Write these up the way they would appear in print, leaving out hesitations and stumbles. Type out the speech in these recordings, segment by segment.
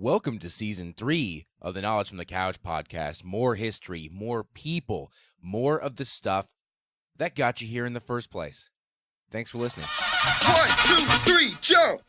Welcome to Season 3 of the Knowledge from the Couch podcast. More history, more people, more of the stuff that got you here in the first place. Thanks for listening. 1, 2, 3, jump!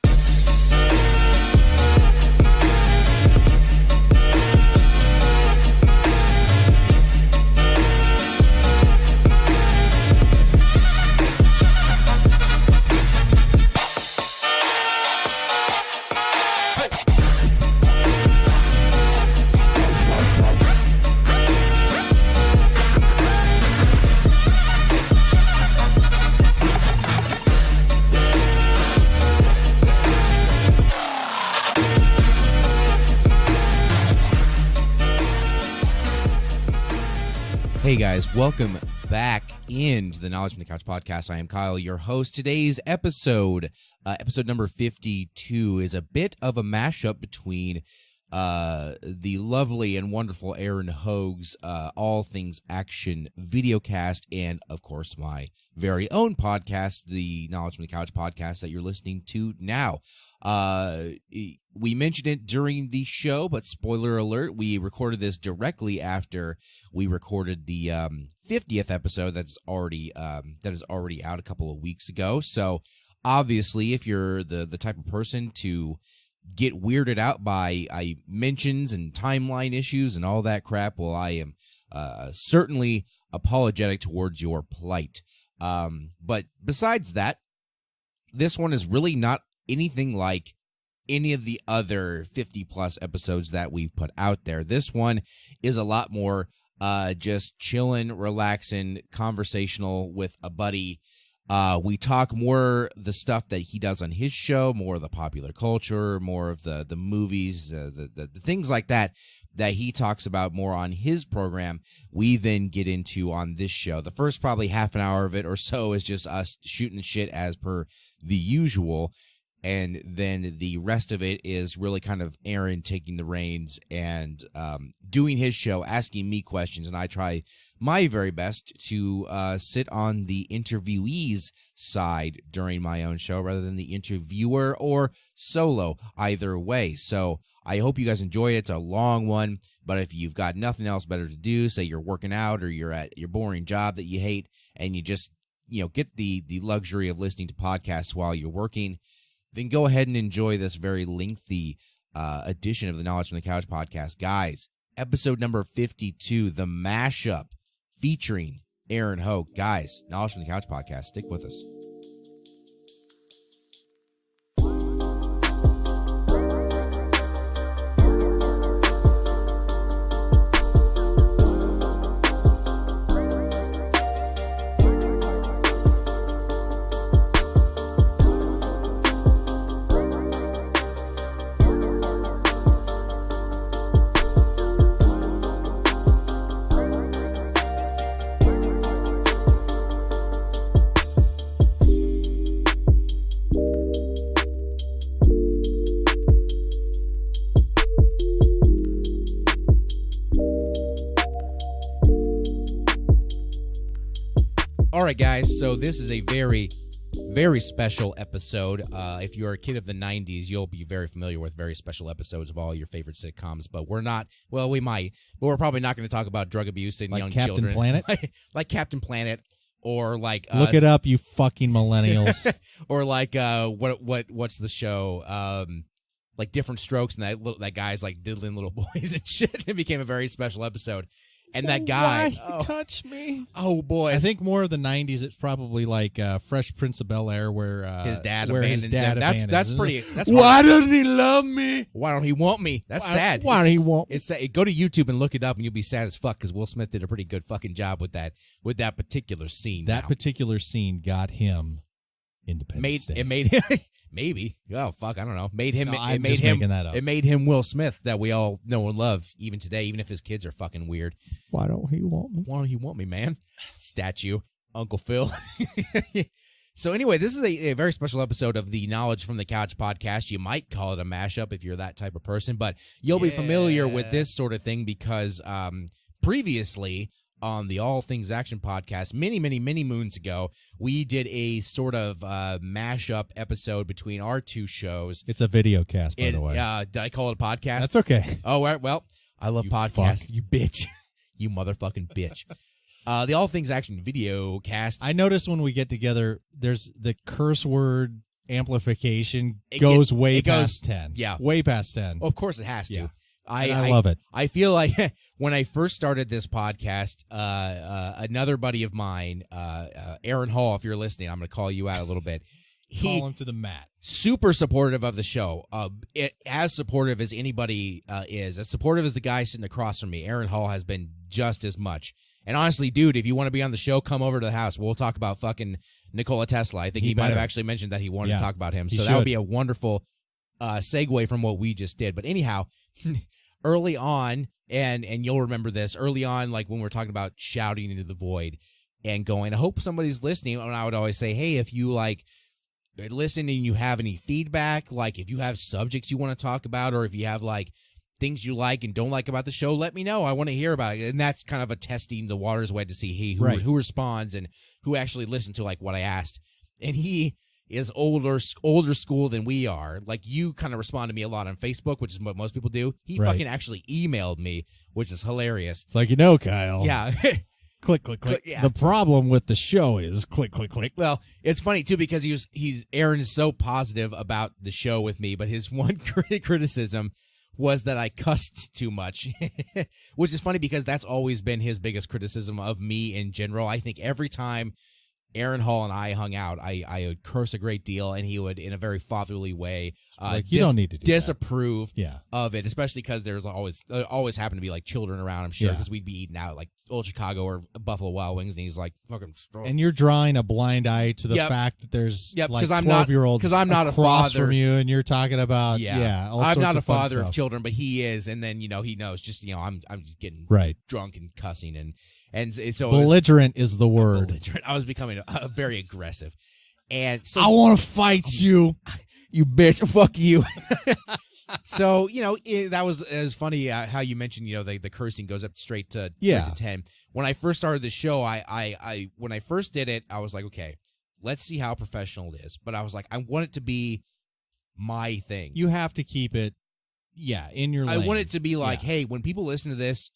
Hey guys, welcome back into the Knowledge from the Couch podcast. I am Kyle, your host. Today's episode, episode number 52, is a bit of a mashup between the lovely and wonderful Aaron Hogg's All Things Action videocast and, of course, my very own podcast, the Knowledge from the Couch podcast that you're listening to now. We mentioned it during the show, but spoiler alert, we recorded this directly after we recorded the 50th episode that is already out a couple of weeks ago. So obviously, if you're the type of person to get weirded out by mentions and timeline issues and all that crap, well, I am certainly apologetic towards your plight. But besides that, this one is really not anything like any of the other 50-plus episodes that we've put out there. This one is a lot more just chilling, relaxing, conversational with a buddy. We talk more the stuff that he does on his show, more of the popular culture, more of the movies, the things like that he talks about more on his program. We then get into on this show. The first probably half an hour of it or so is just us shooting shit as per the usual. And then the rest of it is really kind of Aaron taking the reins and doing his show, asking me questions. And I try my very best to sit on the interviewee's side during my own show rather than the interviewer or solo, either way. So I hope you guys enjoy it. It's a long one, but if you've got nothing else better to do, say you're working out or you're at your boring job that you hate, and you just get the luxury of listening to podcasts while you're working, then go ahead and enjoy this very lengthy edition of the Knowledge from the Couch podcast. Guys, episode number 52, The Mashup, featuring Aaron Hogg. Guys, Knowledge from the Couch podcast. Stick with us. All right, guys, so this is a very, very special episode. If you're a kid of the 90s, you'll be very familiar with very special episodes of all your favorite sitcoms, but we're not, well, we might, but we're probably not going to talk about drug abuse in young Captain children. Planet? Like Captain Planet, or like... Look it up, you fucking millennials. Or like, what's the show? Like Different Strokes, and that guy's like diddling little boys and shit. It became a very special episode. And that guy, touch me. Oh boy! I think more of the '90s. It's probably like Fresh Prince of Bel-Air, where his dad abandons him. That's pretty. That's why doesn't he love me? Why don't he want me? That's sad. Why don't he want me? It's go to YouTube and look it up, and you'll be sad as fuck because Will Smith did a pretty good fucking job with that particular scene. That particular scene got him Independence Day. It made him. Maybe. Oh, fuck, I don't know. Made him. No, it made just him. making that up. It made him Will Smith that we all know and love even today, even if his kids are fucking weird. Why don't he want me? Why don't he want me, man? Statue, Uncle Phil. So anyway, this is a very special episode of the Knowledge from the Couch podcast. You might call it a mashup if you're that type of person, but you'll be familiar with this sort of thing because previously on the All Things Action podcast many, many, many moons ago. We did a sort of mashup episode between our two shows. It's a video cast, by the way. Did I call it a podcast? That's okay. Oh, well, I love podcasts. You bitch. You motherfucking bitch. The All Things Action video cast. I noticed when we get together, there's the curse word amplification goes way past 10. Yeah. Way past 10. Well, of course it has to. Yeah. I love it. I feel like when I first started this podcast, another buddy of mine, Aaron Hall, if you're listening, I'm going to call you out a little bit. Call him to the mat. Super supportive of the show. As supportive as anybody is. As supportive as the guy sitting across from me. Aaron Hall has been just as much. And honestly, dude, if you want to be on the show, come over to the house. We'll talk about fucking Nikola Tesla. I think he might have actually mentioned that he wanted to talk about him. So that would be a wonderful segue from what we just did. But anyhow, early on, and you'll remember this, early on, like when we're talking about shouting into the void and going, I hope somebody's listening. And I would always say, hey, if you like listen and you have any feedback, like if you have subjects you want to talk about, or if you have like things you like and don't like about the show, let me know. I want to hear about it. And that's kind of a testing the waters way to see who responds and who actually listened to like what I asked. And he is older school than we are. Like you kind of respond to me a lot on Facebook, which is what most people do. He fucking actually emailed me, which is hilarious. It's like, Kyle. Yeah. Click, click, click. Yeah. The problem with the show is click, click, click. Well, it's funny too because Aaron is so positive about the show with me, but his one criticism was that I cussed too much, which is funny because that's always been his biggest criticism of me in general. I think every time Aaron Hall and I hung out, I would curse a great deal, and he would, in a very fatherly way, you don't need to disapprove that. of it, especially because there's always happen to be like children around, I'm sure, because we'd be eating out like Old Chicago or Buffalo Wild Wings, and he's like, fucking. And you're drawing a blind eye to the fact that there's like 12-year-olds because I'm not a father from you, and you're talking about I'm not a father of children, but he is, and then he knows just I'm just getting drunk and cussing and so belligerent is the word. Belligerent. I was becoming very aggressive, and so I want to fight you, you bitch. Fuck you. So that was as funny how you mentioned the cursing goes up straight to 10. When I first started the show, I when I first did it, I was like, okay, let's see how professional it is. But I was like, I want it to be my thing. You have to keep it, in your lane. I want it to be like, hey, when people listen to this,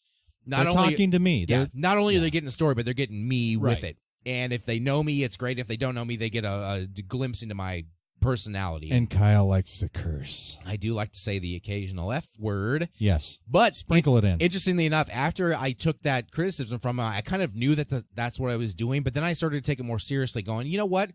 they're talking to me. Not only are they getting a story, but they're getting me with it. And if they know me, it's great. If they don't know me, they get a glimpse into my personality. And Kyle likes to curse. I do like to say the occasional F word. Yes. But sprinkle it in. Interestingly enough, after I took that criticism from him, I kind of knew that that's what I was doing, but then I started to take it more seriously, going, you know what?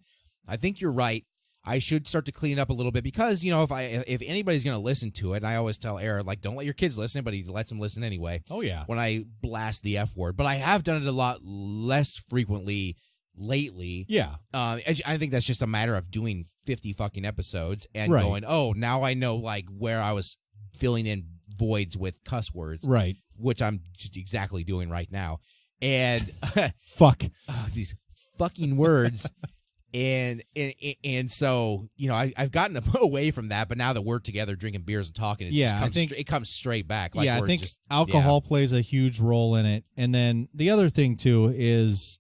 I think you're right. I should start to clean it up a little bit because, if anybody's going to listen to it, and I always tell Aaron, like, don't let your kids listen, but he lets them listen anyway. Oh, yeah. When I blast the F word. But I have done it a lot less frequently lately. Yeah. I think that's just a matter of doing 50 fucking episodes and going, oh, now I know, like, where I was filling in voids with cuss words. Right. Which I'm just exactly doing right now. And fuck. These fucking words. And so, I've gotten away from that, but now that we're together drinking beers and talking, it comes straight back. Like I think alcohol plays a huge role in it. And then the other thing, too, is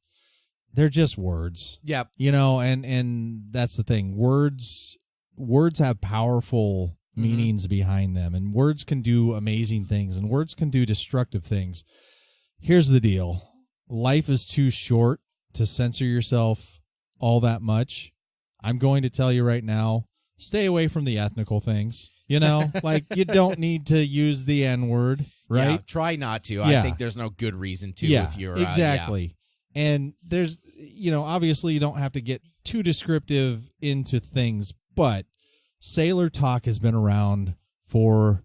they're just words. Yep. And that's the thing. Words have powerful meanings behind them, and words can do amazing things, and words can do destructive things. Here's the deal. Life is too short to censor yourself all that much. I'm going to tell you right now, stay away from the ethnical things. Like you don't need to use the N-word, right? Yeah, try not to. I think there's no good reason to if you're exactly. And there's, obviously you don't have to get too descriptive into things, but sailor talk has been around for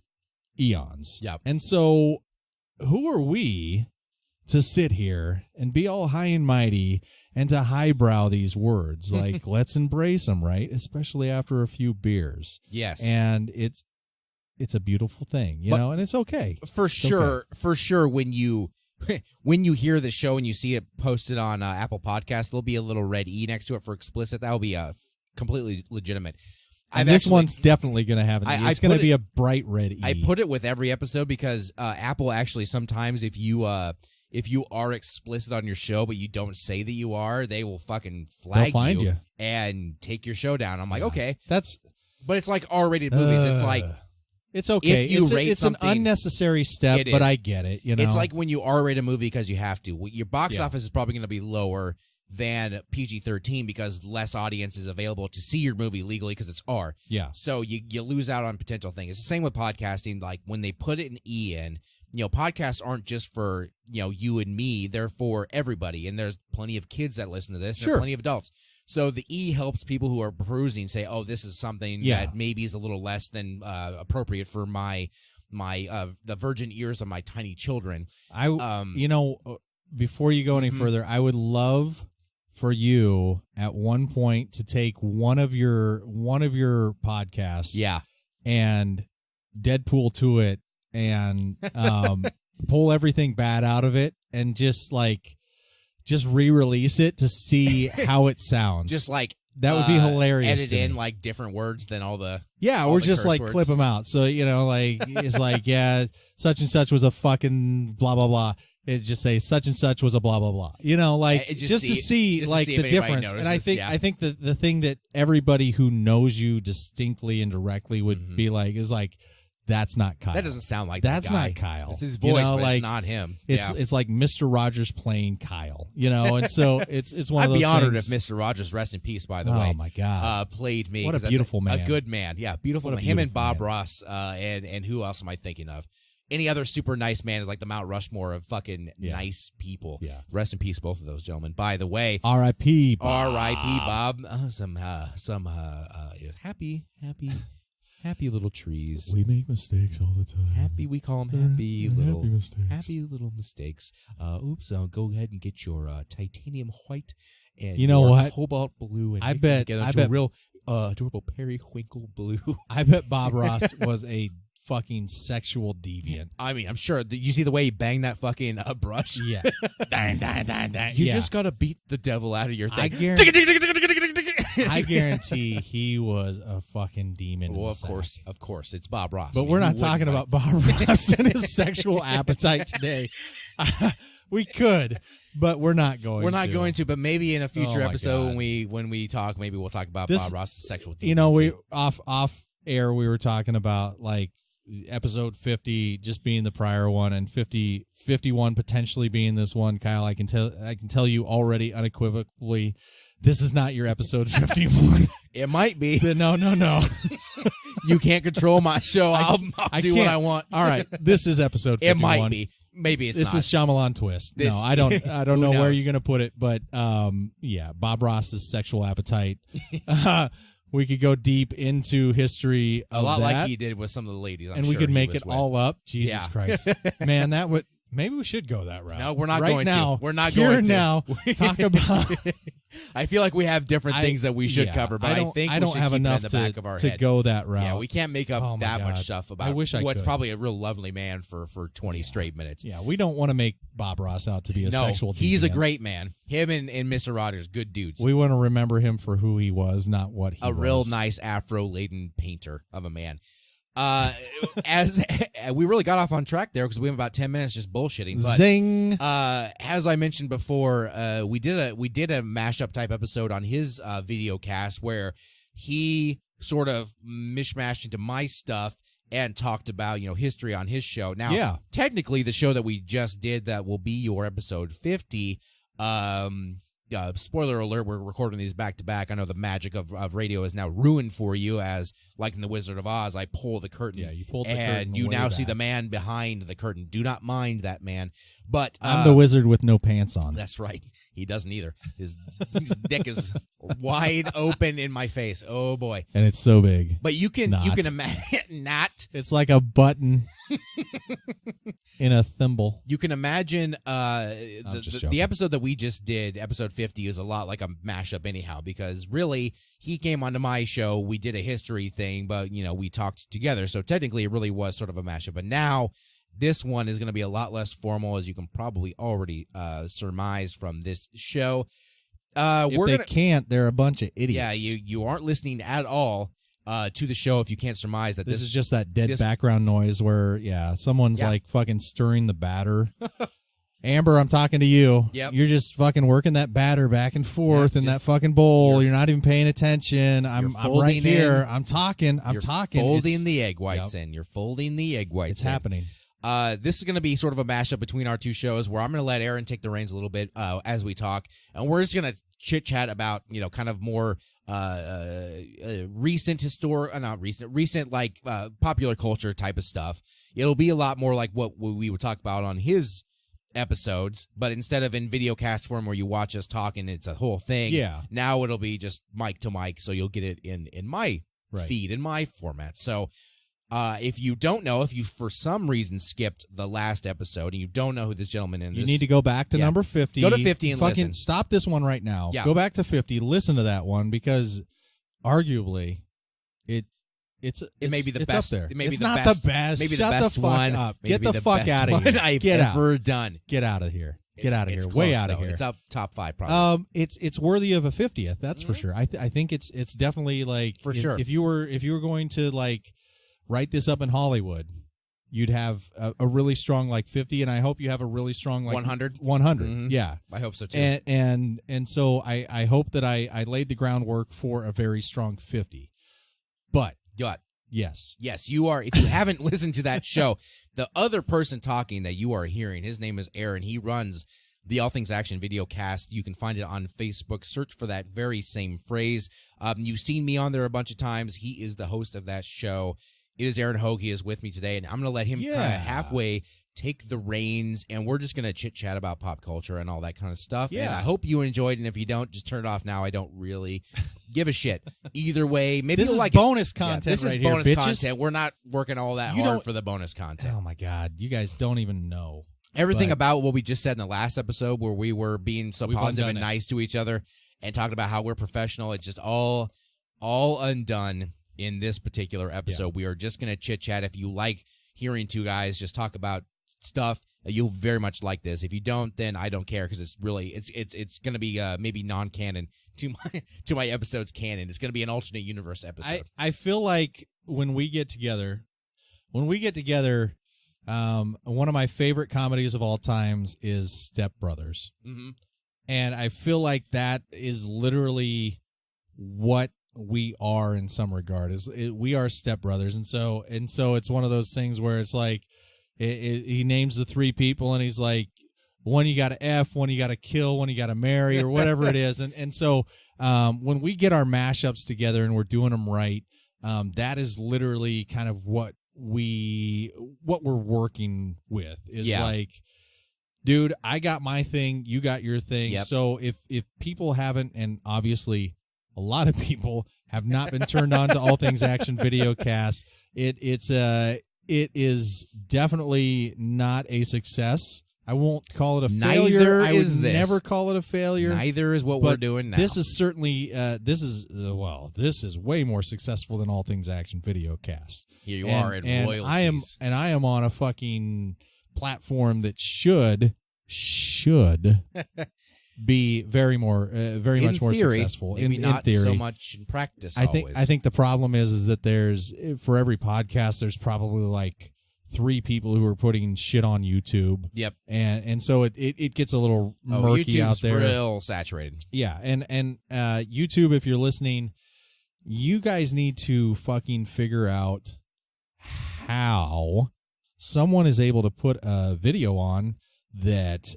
eons. Yep. And so who are we to sit here and be all high and mighty and to highbrow these words? Like, let's embrace them, right? Especially after a few beers. Yes. And it's a beautiful thing, and it's okay. For sure, when you hear the show and you see it posted on Apple Podcasts, there'll be a little red E next to it for explicit. That'll be completely legitimate. And this one's definitely going to have an E. It's going to be a bright red E. I put it with every episode because Apple actually sometimes, if you if you are explicit on your show, but you don't say that you are, they will fucking flag They'll find you and take your show down. I'm like, okay. But it's like R-rated movies. It's like, it's okay. If you rate it's an something, unnecessary step, but I get it. You know, it's like when you R-rate a movie because you have to. Your box office is probably going to be lower than PG-13 because less audience is available to see your movie legally because it's R. Yeah. So you lose out on potential things. It's the same with podcasting. Like when they put an E in, podcasts aren't just for, you and me. They're for everybody. And there's plenty of kids that listen to this. And there are plenty of adults. So the E helps people who are perusing say, oh, this is something that maybe is a little less than appropriate for my the virgin ears of my tiny children. Before you go any further, I would love for you at one point to take one of your podcasts and Deadpool to it and pull everything bad out of it and just re-release it to see how it sounds. Just like that would be hilarious. Edit in like different words than all the or just like words. Clip them out. So it's like such and such was a fucking blah blah blah. It just say such and such was a blah blah blah. Just to see the difference. And I think the thing that everybody who knows you distinctly and directly would be like is like, that's not Kyle. That doesn't sound like that's that guy. Not Kyle. It's his voice, but it's not him. It's like Mr. Rogers playing Kyle, and so it's one of those. I'd be honored things. if Mr. Rogers, rest in peace, by the way. Oh my God, played me. What a beautiful man, a good man. Yeah, beautiful. Him and Bob Ross, and who else am I thinking of? Any other super nice man is like the Mount Rushmore of fucking nice people. Yeah. Rest in peace, both of those gentlemen. By the way, R.I.P. Bob. R.I.P. Bob. Happy little trees. We make mistakes all the time. We call them happy little mistakes. Oops, go ahead and get your titanium white and what? Cobalt blue and I bet a real adorable periwinkle blue. I bet Bob Ross was a fucking sexual deviant. I mean, I'm sure. You see the way he banged that fucking brush? Yeah. You just got to beat the devil out of your thing. I guarantee he was a fucking demon. Well, of course. It's Bob Ross. But we're not talking about Bob Ross and his sexual appetite today. We could, but we're not going to. We're not going to, but maybe in a future episode when we talk, maybe we'll talk about Bob Ross's sexual deviancy. We off air we were talking about like episode 50 just being the prior one and 51 potentially being this one. Kyle, I can tell you already unequivocally, this is not your episode 51. It might be. No. You can't control my show. I'll do what I want. All right, this is episode 51. It might be. Maybe it's not. This is Shyamalan twist. No, I don't know where you're going to put it, but Bob Ross's sexual appetite. We could go deep into history of a lot that, like he did with some of the ladies. We could make it all up. Jesus Christ, man, that would. Maybe we should go that route. No, we're not right going now, to. We're not here going to. now. Talk about. I feel like we have different things that we should cover, but I think I don't have enough in the back of our to head. go that route. Yeah, we can't make up that much stuff about what's could. Probably a real lovely man for 20 straight minutes. Yeah, we don't want to make Bob Ross out to be a sexual deviant. He's a great man. Him and Mr. Rogers, good dudes. We want to remember him for who he was, not what he was. A real nice afro-laden painter of a man. As we really got off on track there because we have about 10 minutes just bullshitting. But, Zing. As I mentioned before, we did a mashup type episode on his video cast where he sort of mishmashed into my stuff and talked about history on his show. Now, technically, the show that we just did that will be your episode 50. Spoiler alert, we're recording these back to back. I know the magic of radio is now ruined for you as, like in The Wizard of Oz, I pull the curtain. Yeah, you pulled the curtain. And you now see the man behind the curtain. Do not mind that man. But I'm the wizard with no pants on. That's right. He doesn't either. His dick is wide open in my face. Oh boy. And it's so big. But you can imagine not. It's like a button in a thimble. You can imagine the episode that we just did, episode 50, is a lot like a mashup anyhow, because really he came onto my show, we did a history thing, but we talked together. So technically it really was sort of a mashup. But now this one is going to be a lot less formal, as you can probably already surmise from this show. They're a bunch of idiots. Yeah, you aren't listening at all to the show if you can't surmise that this is just that dead background noise where, someone's like fucking stirring the batter. Amber, I'm talking to you. Yep. You're just fucking working that batter back and forth in that fucking bowl. You're not even paying attention. I'm right here. I'm talking. You're talking. Folding the egg whites in. You're folding the egg whites. It's happening. This is going to be sort of a mashup between our two shows where I'm going to let Aaron take the reins a little bit as we talk, and we're just going to chit chat about kind of more recent like popular culture type of stuff. It'll be a lot more like what we would talk about on his episodes, but instead of in video cast form where you watch us talk and it's a whole thing, now it'll be just mic to mic, so you'll get it in my feed, in my format. So if you don't know, if you for some reason skipped the last episode and you don't know who this gentleman is, you need to go back to number 50. Go to 50 and fucking listen. Stop this one right now. Yeah. Go back to 50. Listen to that one, because arguably it may be the best. Up there. It's not the best. Maybe Shut the best the fuck one. up. Maybe Get the fuck out of here. I've Get ever out. done. Get out of here. Get out of here. Close, Way out of though. here. It's up top 5 probably. It's worthy of a 50th. That's for sure. I think it's definitely like for sure. If you were going to like write this up in Hollywood, you'd have a really strong like 50, and I hope you have a really strong like 100. 100. Mm-hmm. Yeah, I hope so too. And so I hope that I laid the groundwork for a very strong 50. But yes, you are. If you haven't listened to that show, the other person talking that you are hearing, his name is Aaron. He runs the All Things Action video cast. You can find it on Facebook. Search for that very same phrase. You've seen me on there a bunch of times. He is the host of that show. It is Aaron Hogg. He is with me today, and I'm going to let him kind of halfway take the reins, and we're just going to chit-chat about pop culture and all that kind of stuff. Yeah. And I hope you enjoyed, and if you don't, just turn it off now. I don't really give a shit. Either way, maybe this you'll is like bonus it. content. This right is bonus here, content. We're not working all that hard for the bonus content. Oh my God, you guys don't even know everything about what we just said in the last episode, where we were being so positive and nice to each other and talking about how we're professional. It's just all undone in this particular episode. Yeah. We are just going to chit chat. If you like hearing two guys just talk about stuff, you'll very much like this. If you don't, then I don't care, because it's really it's going to be maybe non-canon to my episode's canon. It's going to be an alternate universe episode. I feel like when we get together, one of my favorite comedies of all times is Step Brothers. Mm-hmm. And I feel like that is literally what we are in some regard. We are Step Brothers, and so it's one of those things where it's like he names the 3 people, and he's like, one you got to F, one you got to kill, one you got to marry, or whatever it is. And so when we get our mashups together and we're doing them right, that is literally kind of what we're working with. Is like, dude, I got my thing, you got your thing. Yep. So if people haven't, and obviously a lot of people have not been turned on to All Things Action video cast, it is definitely not a success. I won't call it a failure. I would never call it a failure. Neither is what we're doing now. This is certainly this is way more successful than All Things Action video cast. Here you are in royalties. I am on a fucking platform that should be very much more successful. Maybe in not theory. So much in practice. I think the problem is that there's, for every podcast, there's probably like 3 people who are putting shit on YouTube. Yep. And so it gets a little murky YouTube's out there. Real saturated. Yeah. And YouTube, if you're listening, you guys need to fucking figure out how someone is able to put a video on that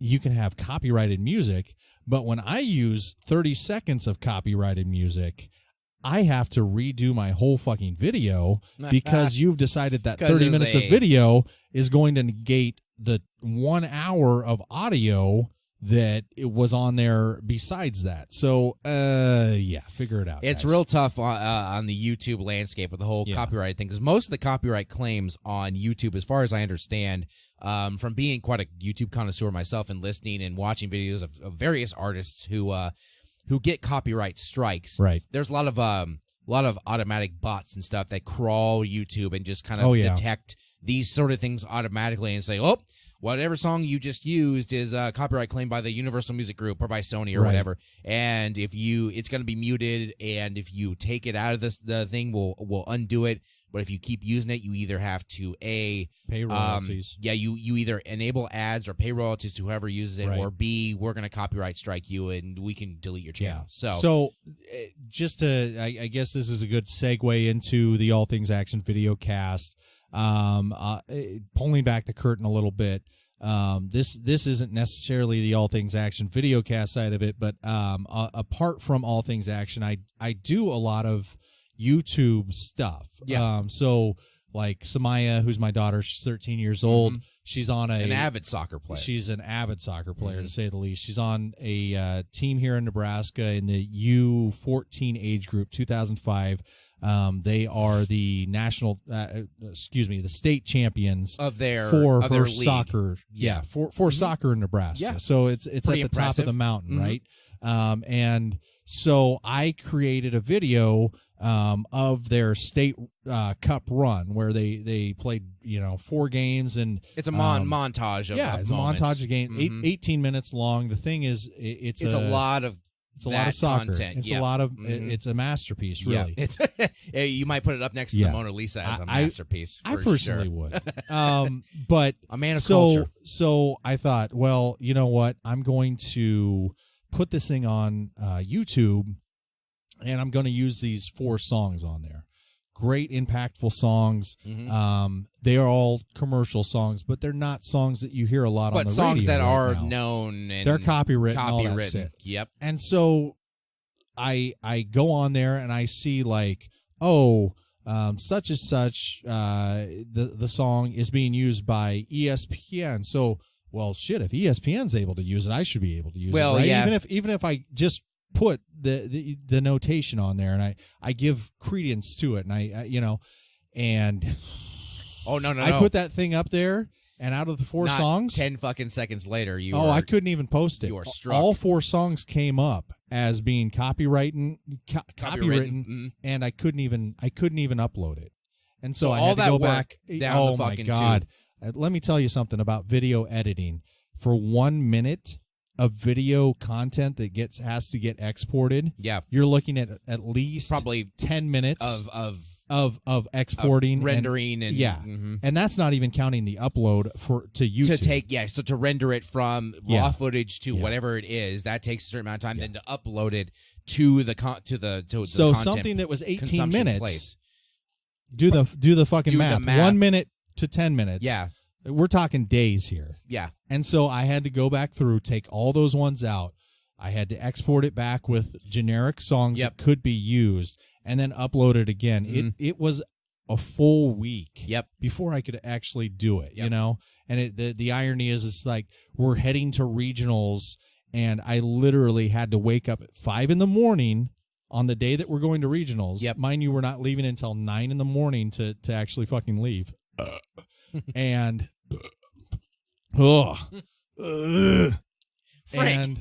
you can have copyrighted music, but when I use 30 seconds of copyrighted music, I have to redo my whole fucking video because you've decided that 30 minutes of video is going to negate the 1 hour of audio that it was on there besides that. So, figure it out. It's guys. real tough on the YouTube landscape with the whole copyright thing, because most of the copyright claims on YouTube, as far as I understand, from being quite a YouTube connoisseur myself and listening and watching videos of various artists who get copyright strikes. Right. There's a lot of automatic bots and stuff that crawl YouTube and just kind of detect these sort of things automatically and say, oh, whatever song you just used is copyright claimed by the Universal Music Group or by Sony or whatever. And it's going to be muted, and if you take it out of the thing, we'll undo it. But if you keep using it, you either have to pay royalties. You either enable ads or pay royalties to whoever uses it, Right. or B, we're going to copyright strike you and we can delete your channel. So just to, I guess this is a good segue into the All Things Action video cast. Pulling back the curtain a little bit. This isn't necessarily the All Things Action video cast side of it, but apart from All Things Action, I do a lot of YouTube stuff. Yeah. So like Samaya, who's my daughter, she's 13 years old. Mhm. She's on an avid soccer player. She's an avid soccer player, Mhm. to say the least. She's on a team here in Nebraska in the U14 age group, 2005. They are the national, the state champions of their for of their her league. soccer. Yeah. for soccer in Nebraska. Yeah. So it's at Pretty the top impressive. of the mountain, Mhm. right? And so I created a video of their state cup run where they played 4 games, and It's a montage of it's moments. a montage of game, Mhm. 18 minutes long. The thing is, it's a lot of it's a lot of soccer. content. It's Yeah. a lot of Mhm. it's a masterpiece, really. Yeah, it's you might put it up next to Yeah. the Mona Lisa as a I masterpiece. I for personally sure. would. But A man of culture. So I thought, well, you know what? I'm going to put this thing on YouTube, and I'm going to use these 4 songs on there. Great, impactful songs. Mhm. They are all commercial songs, but they're not songs that you hear a lot on But the songs radio that right are now. known and They're copywritten, all that copywritten. shit. Yep. And so I go on there and I see like, such and such, the song is being used by ESPN. So, well, shit, if ESPN's able to use it, I should be able to use Well, it, right? yeah. Even if I just put the notation on there and I give credence to it, and and Oh no. I put that thing up there, and out of the 4 Not songs, 10 fucking seconds later, you. I couldn't even post it. you are struck. All 4 songs came up as being copywritten, Mhm. and I couldn't even upload it. And so I all had to that go work back. down Oh the my fucking god! Let me tell you something about video editing. For 1 minute of video content that has to get exported, Yeah. you're looking at least Probably 10 minutes of exporting, rendering and yeah. mhm. and that's not even counting the upload to YouTube. So to render it from raw Yeah. footage to Yeah. whatever it is, that takes a certain amount of time. Then to upload it to the the So content something that was 18 consumption minutes. place. Do the fucking Do the math. math. 1 minute to 10 minutes. Yeah. We're talking days here. Yeah. And so I had to go back through, take all those ones out. I had to export it back with generic songs Yep. that could be used, and then upload it again. Mhm. It was a full week Yep. before I could actually do it, Yep. And the irony is, it's like we're heading to regionals, and I literally had to wake up at 5 in the morning on the day that we're going to regionals. Yep. Mind you, we're not leaving until 9 in the morning to actually fucking leave. And Frank.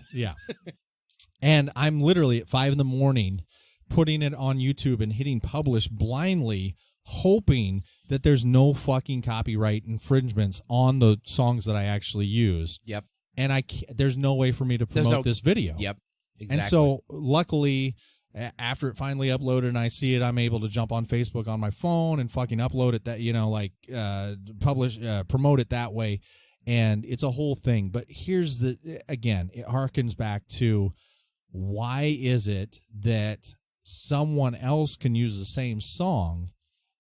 and I'm literally at 5 in the morning putting it on YouTube and hitting publish blindly, hoping that there's no fucking copyright infringements on the songs that I actually use. Yep. And there's no way for me to promote this video. Yep. Exactly. And so luckily, after it finally uploaded and I see it, I'm able to jump on Facebook on my phone and fucking upload it promote it that way. And it's a whole thing. But here's again, it harkens back to, why is it that someone else can use the same song,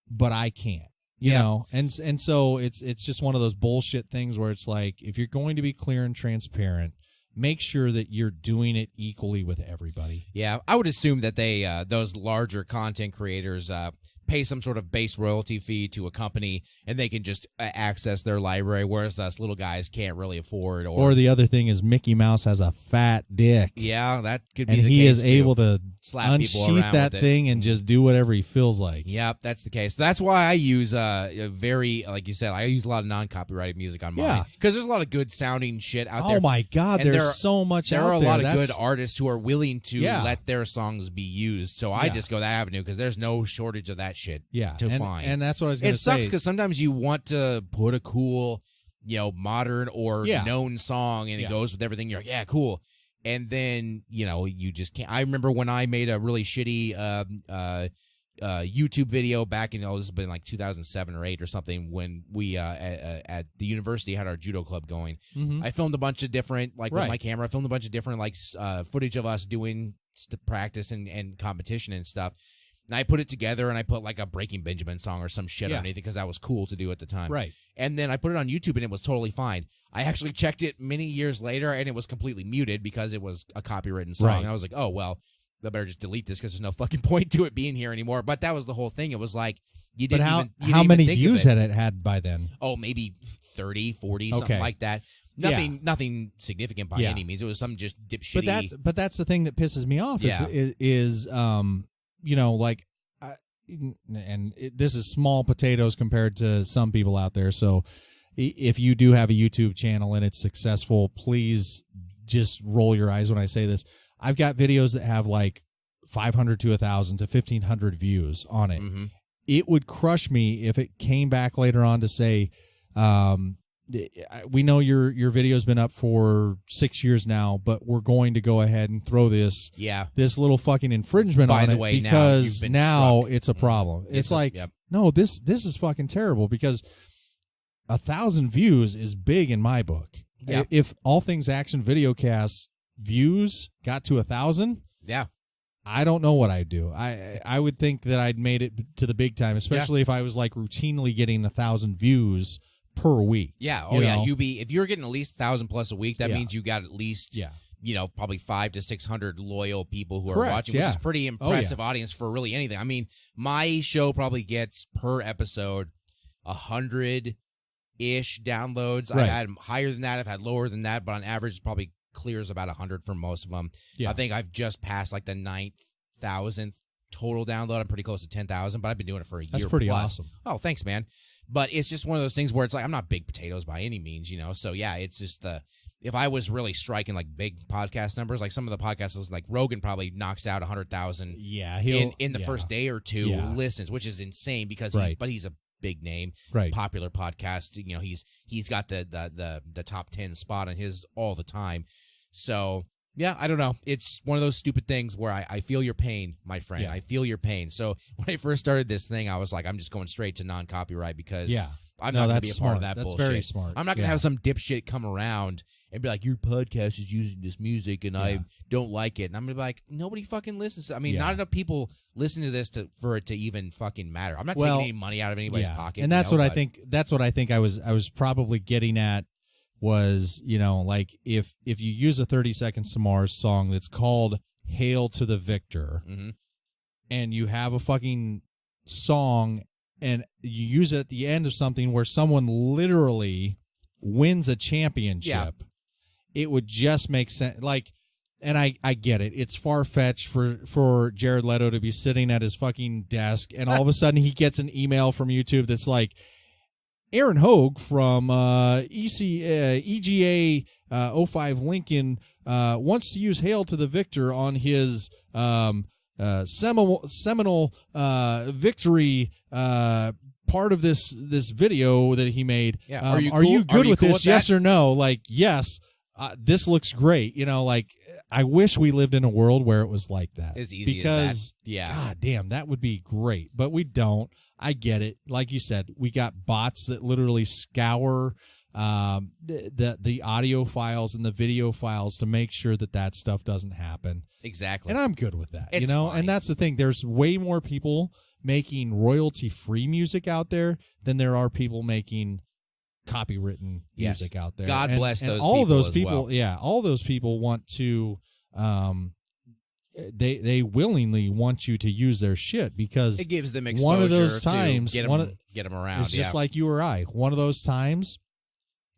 but I can't? You know, and so it's just one of those bullshit things where it's like, if you're going to be clear and transparent, make sure that you're doing it equally with everybody. Yeah, I would assume that they those larger content creators pay some sort of base royalty fee to a company, and they can just access their library, whereas us little guys can't really afford. Or the other thing is, Mickey Mouse has a fat dick. Yeah, that could be and the he case is too. able to Slap people unsheath around that with it. thing and just do whatever he feels like. Yep, that's the case. That's why I use very, like you said, I use a lot of non-copyrighted music on mine, because there's a lot of good sounding shit out there. Oh my God, And there's so much there out are there. a lot of good artists who are willing to Yeah. let their songs be used. So I Yeah. just go that avenue because there's no shortage of that shit. Yeah, to and, find. and that's what I was going It to say. sucks because sometimes you want to put a cool, modern or Yeah. known song, and it Yeah. goes with everything. You're like, yeah, cool. And then, you just can't. I remember when I made a really shitty YouTube video back in, this has been like 2007 or 8 or something, when we at the university had our judo club going. I filmed a bunch of different, like with my camera, I filmed a bunch of different like footage of us doing practice and competition and stuff. And I put it together, and I put like a Breaking Benjamin song or some shit underneath it because that was cool to do at the time. Right. And then I put it on YouTube, and it was totally fine. I actually checked it many years later, and it was completely muted because it was a copywritten song. And I was like, oh, well, I better just delete this because there's no fucking point to it being here anymore. But that was the whole thing. It was like, you didn't how many views had it had by then? Oh, maybe 30, 40, something like that. Nothing significant by any means. It was some just dipshitty. But that's the thing that pisses me off. Is you know, like, this is small potatoes compared to some people out there. So if you do have a YouTube channel and it's successful, please just roll your eyes when I say this. I've got videos that have like 500 to 1,000 to 1,500 views on it. It would crush me if it came back later on to say, we know your video's been up for 6 years now, but we're going to go ahead and throw this little fucking infringement on it because now it's a problem. It's like, no, this is fucking terrible, because 1,000 views is big in my book. If All Things Action Videocast views got to 1,000, I don't know what I'd do. I would think that I'd made it to the big time, especially if I was like routinely getting 1,000 views per week. If you're getting at least 1,000 plus a week, that means you got at least probably 500 to 600 loyal people who are watching, which is pretty impressive audience for really anything. I mean, my show probably gets per episode 100-ish downloads. I've had higher than that, I've had lower than that, but on average, it probably clears about 100 for most of them. I think I've just passed like the 9,000th total download. I'm pretty close to 10,000, but I've been doing it for a year. That's pretty plus. awesome. Oh, thanks, man. But it's just one of those things where it's like, I'm not big potatoes by any means, So it's just if I was really striking like big podcast numbers, like some of the podcasts, like Rogan probably knocks out 100,000 in the first day or two listens, which is insane because he's a big name, popular podcast. He's got the top 10 spot on his all the time. So I don't know. It's one of those stupid things where I feel your pain, my friend. I feel your pain. So when I first started this thing, I was like, I'm just going straight to non-copyright because I'm not going to be a part of that bullshit. That's very smart. I'm not going to have some dipshit come around and be like, your podcast is using this music and I don't like it. And I'm going to be like, nobody fucking listens. I mean, not enough people listen to this for it to even fucking matter. I'm not taking any money out of anybody's pocket. And that's what I think. That's what I think I was probably getting at. Was, like if you use a 30 Seconds to Mars song that's called Hail to the Victor, and you have a fucking song and you use it at the end of something where someone literally wins a championship, it would just make sense. Like, and I get it. It's far-fetched for Jared Leto to be sitting at his fucking desk and all of a sudden he gets an email from YouTube that's like, Aaron Hogg from EGA 05 Lincoln wants to use Hail to the Victor on his seminal victory part of this video that he made. Are you good with this? Yes or no? Like, yes. This looks great. Like, I wish we lived in a world where it was like that. As easy as that. God damn, that would be great. But we don't. I get it. Like you said, we got bots that literally scour the audio files and the video files to make sure that stuff doesn't happen. Exactly. And I'm good with that. It's fine. And that's the thing. There's way more people making royalty-free music out there than there are people making copywritten music out there. God bless those all people. Of those people, all those people want to they willingly want you to use their shit because it gives them exposure. One of those times, get them around. It's just like you or I. One of those times,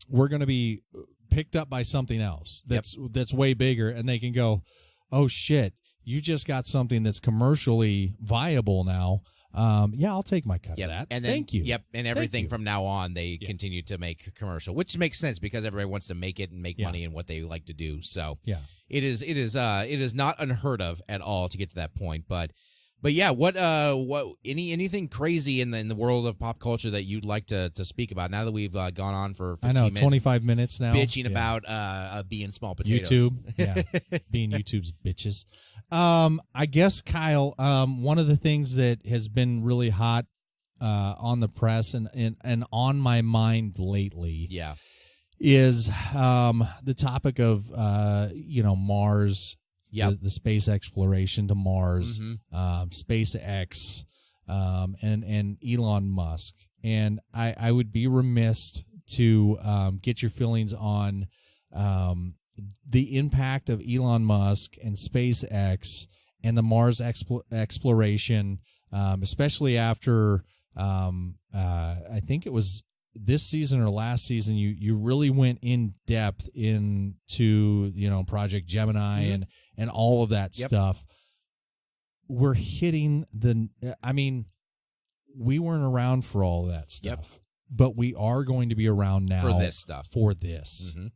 we're going to be picked up by something else that's way bigger, and they can go, "Oh shit, you just got something that's commercially viable now." I'll take my cut of that. And then, thank you. Yep, and everything from now on, they continue to make commercial, which makes sense because everybody wants to make it and make money in what they like to do. So it is not unheard of at all to get to that point. But anything crazy in the world of pop culture that you'd like to speak about now that we've gone on for 15 minutes, 25 minutes now, bitching about being small potatoes. YouTube, being YouTube's bitches. I guess, Kyle, one of the things that has been really hot on the press and on my mind lately Yeah. is the topic of Mars, Yep. the space exploration to Mars, Mhm. SpaceX, and Elon Musk. And I would be remiss to get your feelings on the impact of Elon Musk and SpaceX and the Mars exploration, especially after I think it was this season or last season, you really went in depth into Project Gemini and all of that stuff. We're hitting we weren't around for all of that stuff, but we are going to be around now For this stuff. For this. Mhm.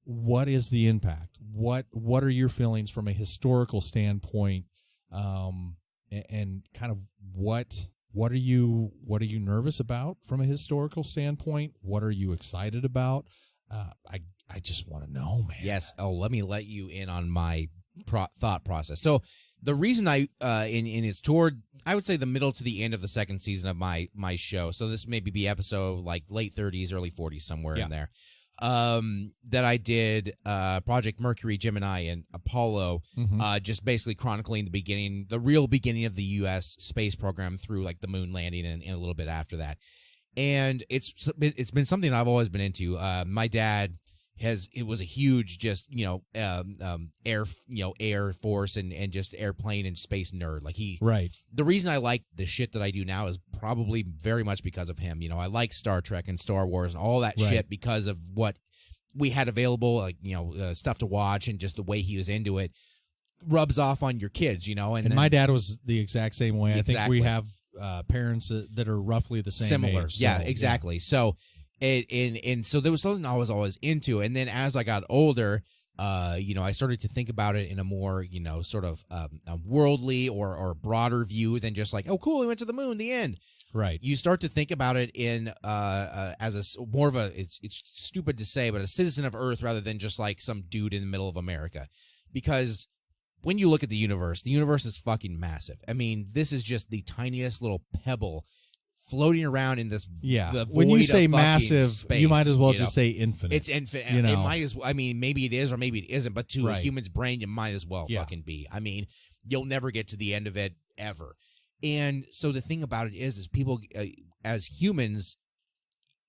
What is the impact? What are your feelings from a historical standpoint, and kind of what are you nervous about from a historical standpoint? What are you excited about? I just want to know, man. Yes. Oh, let me let you in on my thought process. So the reason in it's toward, I would say, the middle to the end of the second season of my show. So this maybe be episode like late 30s, early 40s, somewhere in there. That I did Project Mercury, Gemini, and Apollo, just basically chronicling the real beginning of the U.S. space program through like the moon landing and a little bit after that. And it's been something I've always been into. My dad was a huge Air Force and just airplane and space nerd. Like the reason I like the shit that I do now is probably very much because of him. I like Star Trek and Star Wars and all that shit because of what we had available, like, stuff to watch, and just the way he was into it rubs off on your kids, and my dad was the exact same way. Exactly. I think we have parents that are roughly the same similar age. Yeah, exactly. So so there was something I was always into, and then as I got older, I started to think about it in a more, sort of a worldly or broader view than just like, oh, cool, we went to the moon, the end. Right. You start to think about it in as more of a, it's stupid to say, but a citizen of Earth rather than just like some dude in the middle of America. Because when you look at the universe is fucking massive. I mean, this is just the tiniest little pebble floating around in this the when you void say of massive, space, you might as well just say infinite. It's infinite. You know? It might as well, I mean, maybe it is or maybe it isn't, but to a Right. human's brain, it might as well fucking be. I mean, you'll never get to the end of it ever. And so the thing about it is people, as humans,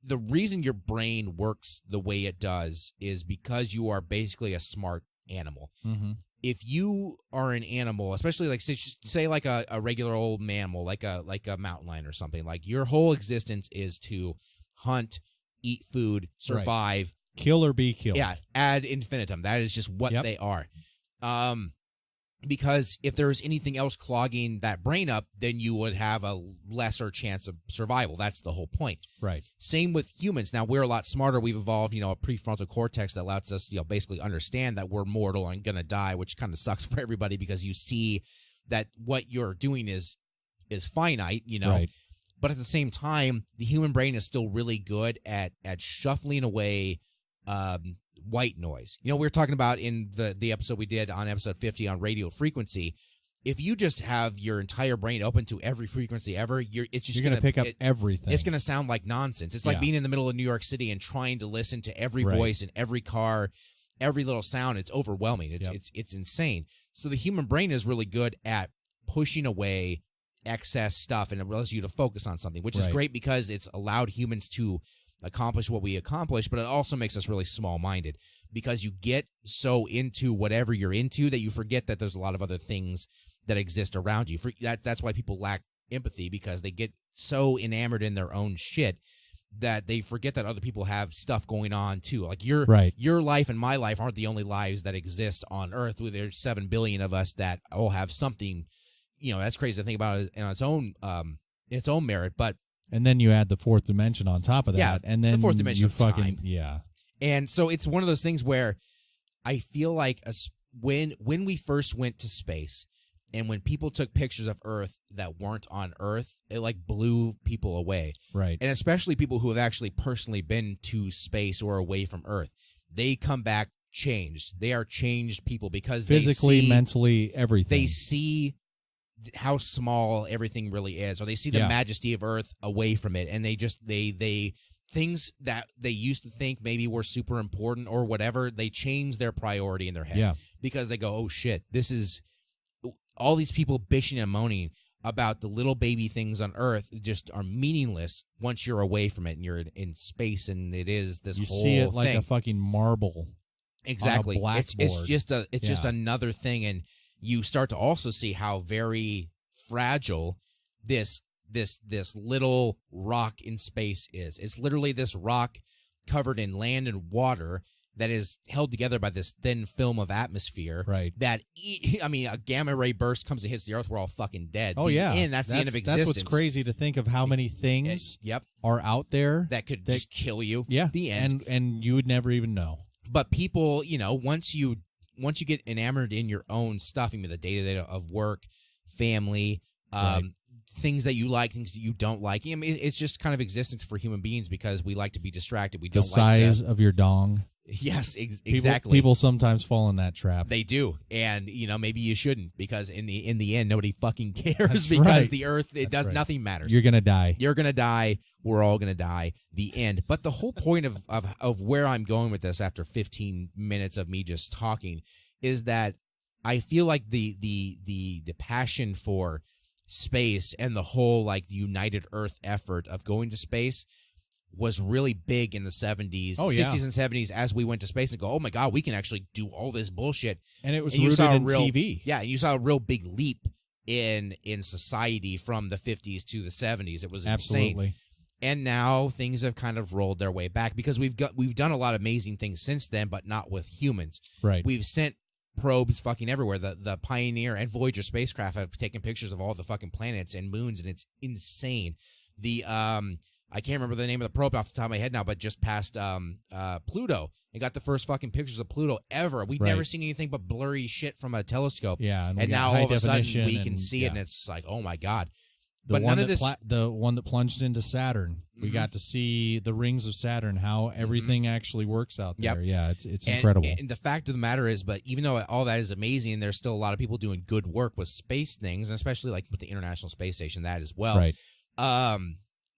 the reason your brain works the way it does is because you are basically a smart animal. Mm-hmm. If you are an animal, especially like say like a regular old mammal, like a mountain lion or something, like your whole existence is to hunt, eat food, survive, kill or be killed. Yeah, ad infinitum. That is just what they are. Because if there was anything else clogging that brain up, then you would have a lesser chance of survival. That's the whole point. Right. Same with humans. Now, we're a lot smarter. We've evolved, a prefrontal cortex that lets us, basically understand that we're mortal and going to die, which kind of sucks for everybody because you see that what you're doing is finite, Right. But at the same time, the human brain is still really good at shuffling away white noise. We were talking about in the episode we did on episode 50 on radio frequency. If you just have your entire brain open to every frequency ever, you're going to pick up everything. It's going to sound like nonsense. It's like being in the middle of New York City and trying to listen to every voice in every car, every little sound. It's overwhelming. It's insane. So the human brain is really good at pushing away excess stuff, and it allows you to focus on something, which is great because it's allowed humans to accomplish what we accomplish, but it also makes us really small-minded because you get so into whatever you're into that you forget that there's a lot of other things that exist around you. That's why people lack empathy, because they get so enamored in their own shit that they forget that other people have stuff going on too. Like your life and my life aren't the only lives that exist on Earth. There's 7 billion of us that all have something. That's crazy to think about it in its own merit, but. And then you add the fourth dimension on top of that, and then the fourth dimension of fucking time. And so it's one of those things where I feel like when we first went to space, and when people took pictures of Earth that weren't on Earth, it like blew people away. Right. And especially people who have actually personally been to space or away from Earth, they come back changed. They are changed people because physically, they see, mentally, everything. They see how small everything really is, or they see the majesty of Earth away from it, and they things that they used to think maybe were super important or whatever, they change their priority in their head because they go, oh shit, this is all these people bitching and moaning about the little baby things on Earth just are meaningless once you're away from it and you're in space, and it is this you whole see it like thing. a fucking marble. Exactly. On a It's just another thing, and you start to also see how very fragile this little rock in space is. It's literally this rock covered in land and water that is held together by this thin film of atmosphere. Right. That, I mean, a gamma ray burst comes and hits the Earth, we're all fucking dead. Oh, That's the end of existence. That's what's crazy to think of how many things are out there that could just kill you. Yeah. The end. And you would never even know. But people, once you get enamored in your own stuff, I mean, the day-to-day of work, family, things that you like, things that you don't like. I mean, it's just kind of existence for human beings because we like to be distracted. We don't like the size of your dong. Yes, exactly. People sometimes fall in that trap. They do, and maybe you shouldn't, because in the end, nobody fucking cares. That's because right. the Earth, nothing matters. You're gonna die. You're gonna die. We're all gonna die. The end. But the whole point of where I'm going with this after 15 minutes of me just talking is that I feel like the passion for space and the whole like the United Earth effort of going to space was really big in the 70s, 60s, and 70s as we went to space and go, oh my God, we can actually do all this bullshit. And it was rooted in TV. Yeah, and you saw a real big leap in society from the 50s to the 70s. It was Absolutely. Insane. And now things have kind of rolled their way back because we've done a lot of amazing things since then, but not with humans. Right. We've sent probes fucking everywhere. The Pioneer and Voyager spacecraft have taken pictures of all the fucking planets and moons, and it's insane. The I can't remember the name of the probe off the top of my head now, but just passed Pluto and got the first fucking pictures of Pluto ever. We'd never seen anything but blurry shit from a telescope. Yeah, and now all of a sudden we can see it, and it's like, oh my God. But none of this. The one that plunged into Saturn, we got to see the rings of Saturn, how everything actually works out there. Yep. Yeah, it's incredible. And the fact of the matter is, but even though all that is amazing, there's still a lot of people doing good work with space things, and especially like with the International Space Station, that as well. Right.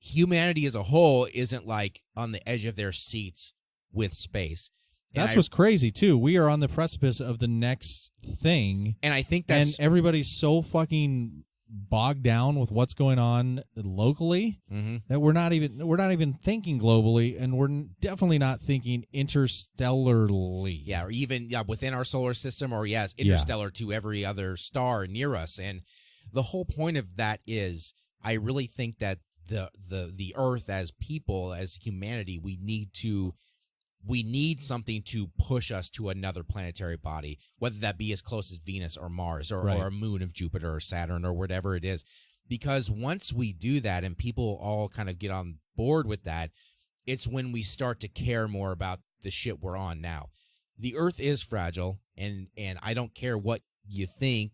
Humanity as a whole isn't like on the edge of their seats with space. That's what's crazy too. We are on the precipice of the next thing, and I think that's and everybody's so fucking bogged down with what's going on locally that we're not even thinking globally, and we're definitely not thinking interstellarly. Yeah, or even within our solar system, or interstellar to every other star near us. And the whole point of that is, I really think that the Earth, as people, as humanity, we need something to push us to another planetary body, whether that be as close as Venus or Mars or a moon of Jupiter or Saturn or whatever it is. Because once we do that and people all kind of get on board with that, it's when we start to care more about the shit we're on now. The Earth is fragile, and I don't care what you think,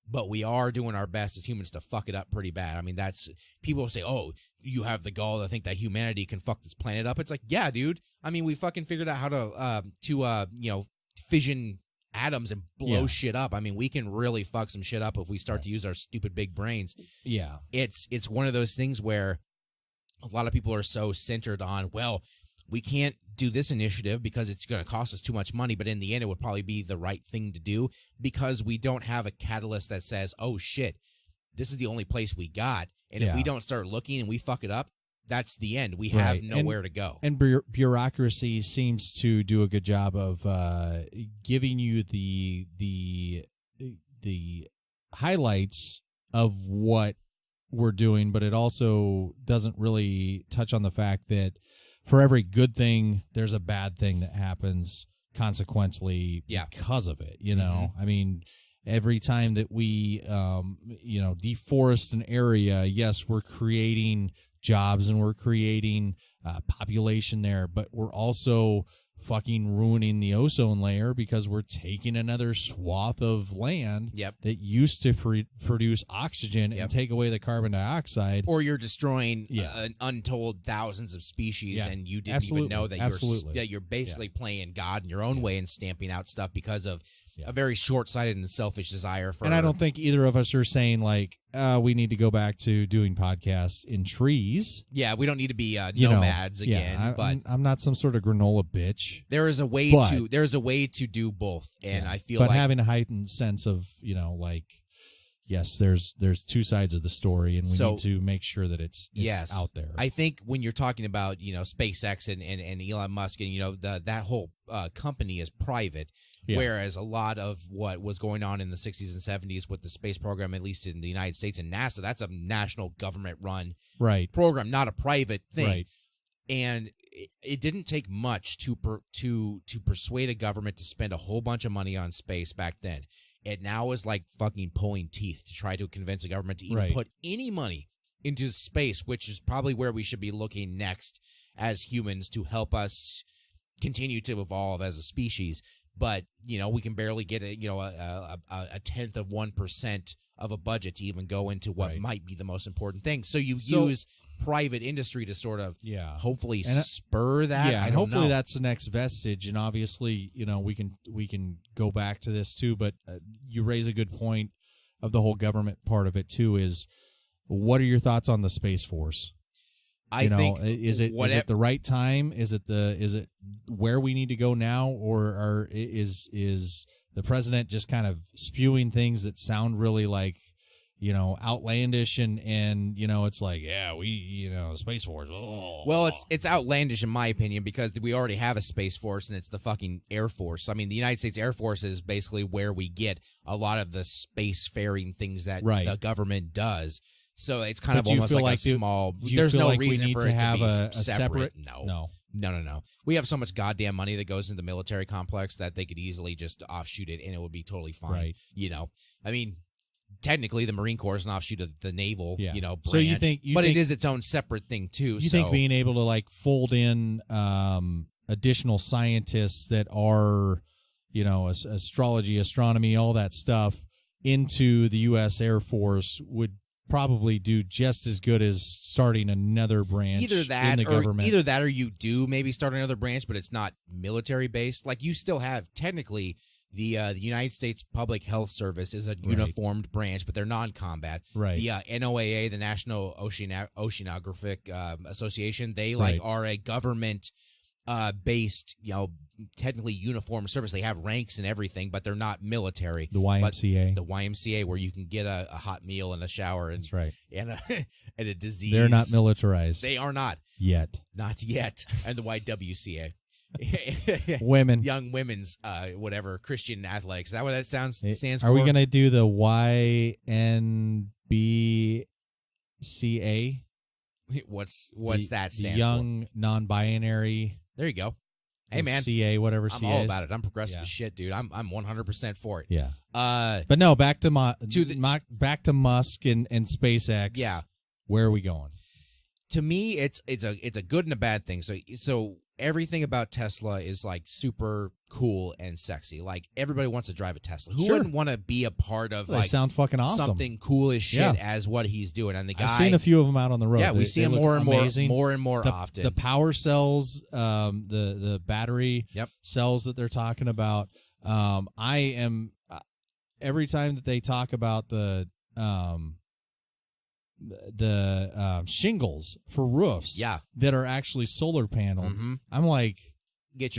but we are doing our best as humans to fuck it up pretty bad. I mean, that's, people say, oh, you have the gall to think that humanity can fuck this planet up. It's like, yeah, dude. I mean, we fucking figured out how to fission atoms and blow shit up. I mean, we can really fuck some shit up if we start to use our stupid big brains. Yeah. It's one of those things where a lot of people are so centered on, well, we can't do this initiative because it's going to cost us too much money, but in the end it would probably be the right thing to do because we don't have a catalyst that says, oh shit, this is the only place we got, and if we don't start looking and we fuck it up, that's the end. We have nowhere to go. And bureaucracy seems to do a good job of giving you the highlights of what we're doing, but it also doesn't really touch on the fact that for every good thing, there's a bad thing that happens consequently because of it. I mean, every time that we, deforest an area, yes, we're creating jobs and we're creating population there, but we're also fucking ruining the ozone layer because we're taking another swath of land Yep. that used to produce oxygen and take away the carbon dioxide. Or you're destroying an untold thousands of species, and you didn't even know that you're basically playing God in your own way and stamping out stuff because of a very short-sighted and selfish desire for. And I don't think either of us are saying like we need to go back to doing podcasts in trees. Yeah, we don't need to be nomads again. Yeah, but I'm not some sort of granola bitch. there is a way to do both, and I feel but like having a heightened sense of like. Yes, there's two sides of the story, and we need to make sure that it's out there. I think when you're talking about SpaceX and Elon Musk and that whole company is private, whereas a lot of what was going on in the 60s and 70s with the space program, at least in the United States and NASA, that's a national government run program, not a private thing. Right. And it didn't take much to persuade a government to spend a whole bunch of money on space back then. It now is like fucking pulling teeth to try to convince a government to even put any money into space, which is probably where we should be looking next as humans to help us continue to evolve as a species. But, we can barely get a 10th of 1% of a budget to even go into what might be the most important thing. So you use private industry to sort of hopefully spur that. Yeah, and hopefully that's the next vestige. And obviously, we can go back to this too. But you raise a good point of the whole government part of it too. Is what are your thoughts on the Space Force? I think is it the right time? Is it where we need to go now, or is the president just kind of spewing things that sound really like outlandish and it's like Space Force. Oh. Well, it's outlandish in my opinion because we already have a Space Force and it's the fucking Air Force. I mean, the United States Air Force is basically where we get a lot of the spacefaring things that the government does. So it's kind of almost like a small. There's no reason for it to be a separate. No. We have so much goddamn money that goes into the military complex that they could easily just offshoot it and it would be totally fine. Right. I mean, technically the Marine Corps is an offshoot of the naval, branch. So you think, it is its own separate thing too. You think being able to like fold in additional scientists that are, astrology, astronomy, all that stuff into the U.S. Air Force would probably do just as good as starting another branch in the government. Either that or you do maybe start another branch, but it's not military based. Like you still have technically the United States Public Health Service is a uniformed branch, but they're non-combat. Right. The NOAA, the National Oceanographic Association, they are a government based, technically uniform service. They have ranks and everything, but they're not military. The YMCA. The YMCA, where you can get a hot meal and a shower. And, that's right. And a disease. They're not militarized. They are not. Yet. Not yet. And the YWCA. Women. Young women's, whatever, Christian athletics. Is that what that stands for? Are we going to do the YNBCA? What's that stand for? Young non-binary. There you go. Hey, man. CA, whatever CA I'm all is. about it. I'm progressive as shit, dude. I'm 100% for it. Yeah. But no, back to Musk and SpaceX. Yeah. Where are we going? To me, it's a good and a bad thing. So everything about Tesla is like super cool and sexy. Like everybody wants to drive a Tesla. Who wouldn't want to be a part of they sound fucking awesome. Something cool as shit as what he's doing? And the guy, I've seen a few of them out on the road. Yeah, we see them more and more the, often. The power cells, the battery cells that they're talking about. I am every time that they talk about the shingles for roofs that are actually solar panel. I'm like,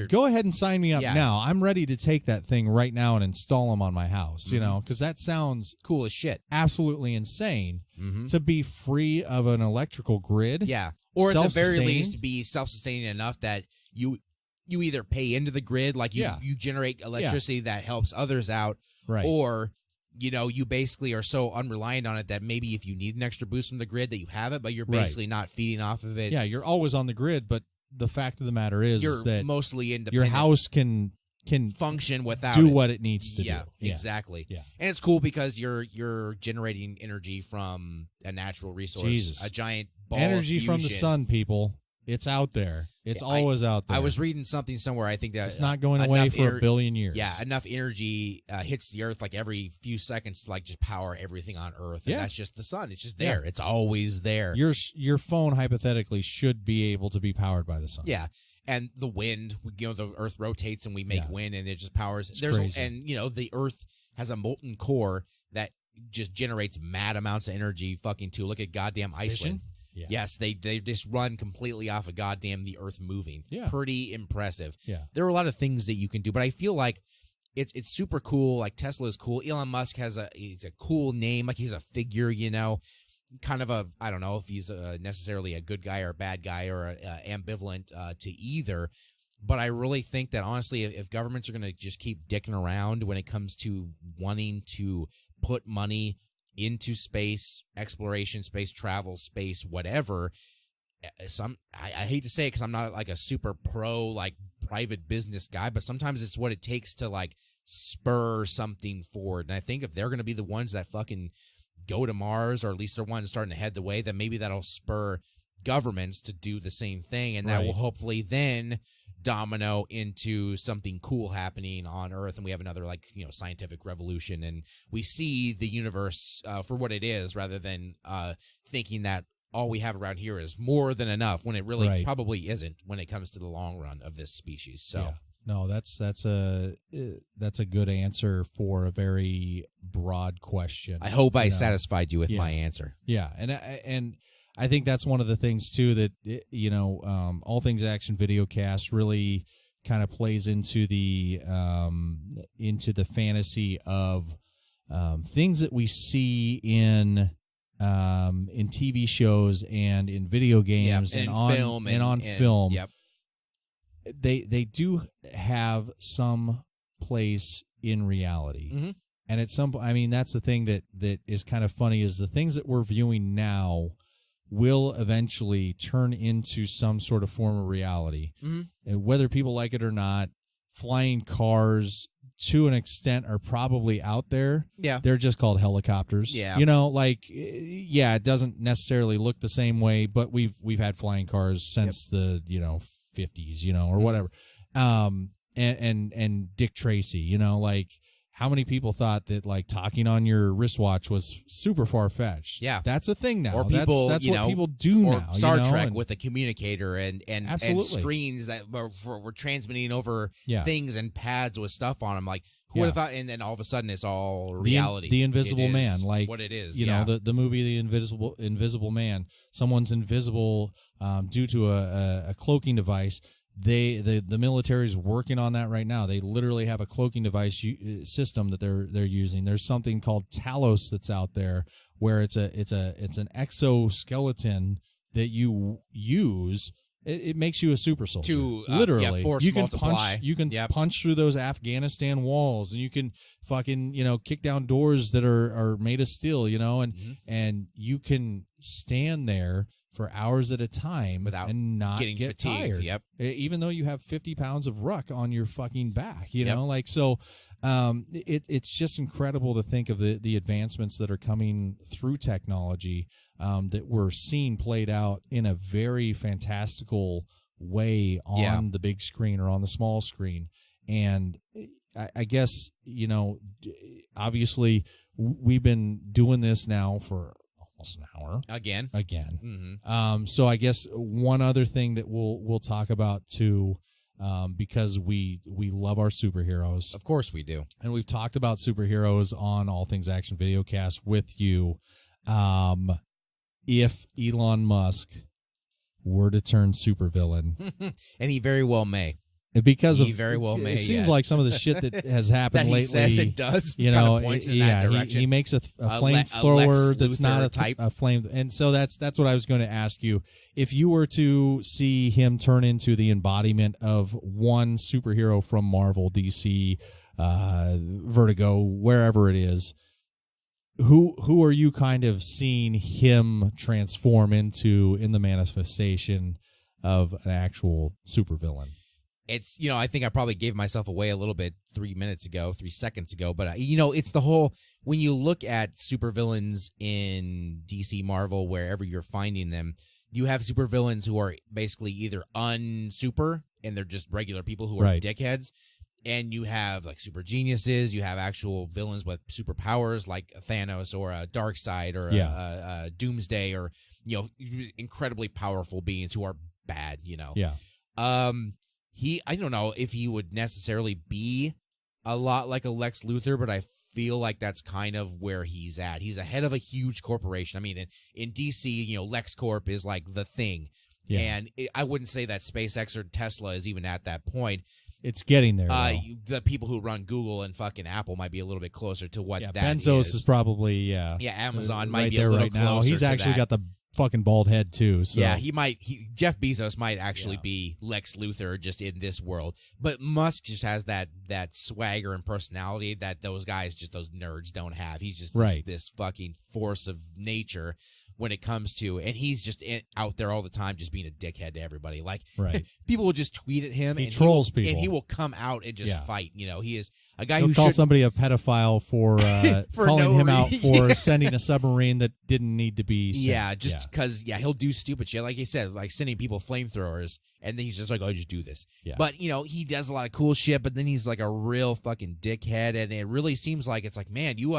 go ahead and sign me up now. I'm ready to take that thing right now and install them on my house, because that sounds cool as shit. Absolutely insane to be free of an electrical grid. Yeah. Or at the very least be self-sustaining enough that you either pay into the grid, like you generate electricity that helps others out, or you basically are so unreliant on it that maybe if you need an extra boost from the grid that you have it, but you're basically not feeding off of it. Yeah, you're always on the grid, but the fact of the matter is that mostly independent. Your house can function without what it needs to do. Yeah, exactly. Yeah. And it's cool because you're generating energy from a natural resource. Jesus. A giant ball energy of from the sun, people. It's out there. It's always out there. I was reading something somewhere. I think that it's not going away for a billion years. Yeah, enough energy hits the Earth like every few seconds to like just power everything on Earth. And that's just the sun. It's just there. It's always there. Your phone hypothetically should be able to be powered by the sun. Yeah. And the wind, the Earth rotates and we make wind, and it just powers. It's crazy. And the Earth has a molten core that just generates mad amounts of energy. Fucking too. Look at goddamn Iceland. Yeah. Yes, they just run completely off of goddamn the Earth moving. Yeah. Pretty impressive. Yeah. There are a lot of things that you can do, but I feel like it's super cool. Like Tesla is cool. Elon Musk he's a cool name. Like he's a figure, kind of I don't know if he's necessarily a good guy or a bad guy or ambivalent to either. But I really think that honestly, if governments are going to just keep dicking around when it comes to wanting to put money into space exploration, space travel, space whatever, I hate to say it because I'm not like a super pro like private business guy, but sometimes it's what it takes to like spur something forward. And I think if they're going to be the ones that fucking go to Mars, or at least they're ones starting to head the way, then maybe that'll spur governments to do the same thing, and that will hopefully then domino into something cool happening on Earth, and we have another scientific revolution, and we see the universe for what it is, rather than thinking that all we have around here is more than enough, when it really probably isn't when it comes to the long run of this species. So no, that's a good answer for a very broad question. I hope I satisfied you with my answer. Yeah, and I think that's one of the things too that All Things Action Videocast really kind of plays into the fantasy of things that we see in TV shows and in video games and on film and on film. Yep. They do have some place in reality. Mm-hmm. And at some point, I mean, that's the thing that is kind of funny, is the things that we're viewing now will eventually turn into some sort of form of reality. Mm-hmm. And whether people like it or not, flying cars to an extent are probably out there. Yeah. They're just called helicopters. Yeah. It doesn't necessarily look the same way, but we've had flying cars since the 50s, or whatever. And Dick Tracy, how many people thought that like talking on your wristwatch was super far fetched? Yeah, that's a thing now. Or people, that's what people do or now. Star Trek with a communicator and Absolutely. screens that were transmitting over things and pads with stuff on them. Like who would have thought? And then all of a sudden, it's all reality. The Invisible Man, like what it is. The movie The Invisible Man. Someone's invisible due to a cloaking device. The military's working on that right now. They literally have a cloaking device system that they're using. There's something called Talos that's out there, where it's an exoskeleton that you use. It makes you a super soldier. Literally, force you can multiply. punch through those Afghanistan walls, and you can fucking kick down doors that are made of steel. And you can stand there for hours at a time without and not getting get fatigued. tired. Yep. Even though you have 50 pounds of ruck on your fucking back, it's just incredible to think of the advancements that are coming through technology that we're seeing played out in a very fantastical way on the big screen or on the small screen. And I guess, obviously we've been doing this now for almost an hour again. Mm-hmm. So I guess one other thing that we'll talk about too, because we love our superheroes. Of course we do, and we've talked about superheroes on All Things Action Videocast with you. If Elon Musk were to turn supervillain, and he very well may. Because he very well may. It seems like some of the shit that has happened that lately. Says it does. Points in that direction. He makes a flamethrower that's not a flame, and so that's what I was going to ask you. If you were to see him turn into the embodiment of one superhero from Marvel, DC, Vertigo, wherever it is, who are you kind of seeing him transform into in the manifestation of an actual supervillain? It's, I think I probably gave myself away a little bit 3 seconds ago, but, it's the whole, when you look at supervillains in DC, Marvel, wherever you're finding them, you have supervillains who are basically either unsuper and they're just regular people who are Right. dickheads, and you have like super geniuses. You have actual villains with superpowers like Thanos or a Darkseid or a Doomsday, or incredibly powerful beings who are bad. Yeah. I don't know if he would necessarily be a lot like a Lex Luthor, but I feel like that's kind of where he's at. He's a head of a huge corporation. I mean, in DC, LexCorp is like the thing. Yeah. And I wouldn't say that SpaceX or Tesla is even at that point. It's getting there. The people who run Google and fucking Apple might be a little bit closer to what that Bezos is probably Amazon might right be a there little right now. closer He's to actually that. got the fucking bald head too. So. Yeah, Jeff Bezos might actually be Lex Luthor just in this world, but Musk just has that swagger and personality that those nerds don't have. He's just this fucking force of nature when it comes to, and he's just out there all the time just being a dickhead to everybody. Like, people will just tweet at him. He trolls people. And he will come out and just fight. He is a guy He'll who call should somebody a pedophile for, calling him out for Yeah. sending a submarine that didn't need to be sent. Yeah, just because, he'll do stupid shit. Like he said, like sending people flamethrowers, and then he's just like, oh, just do this. Yeah. But, he does a lot of cool shit, but then he's like a real fucking dickhead, and it really seems like it's like, man, you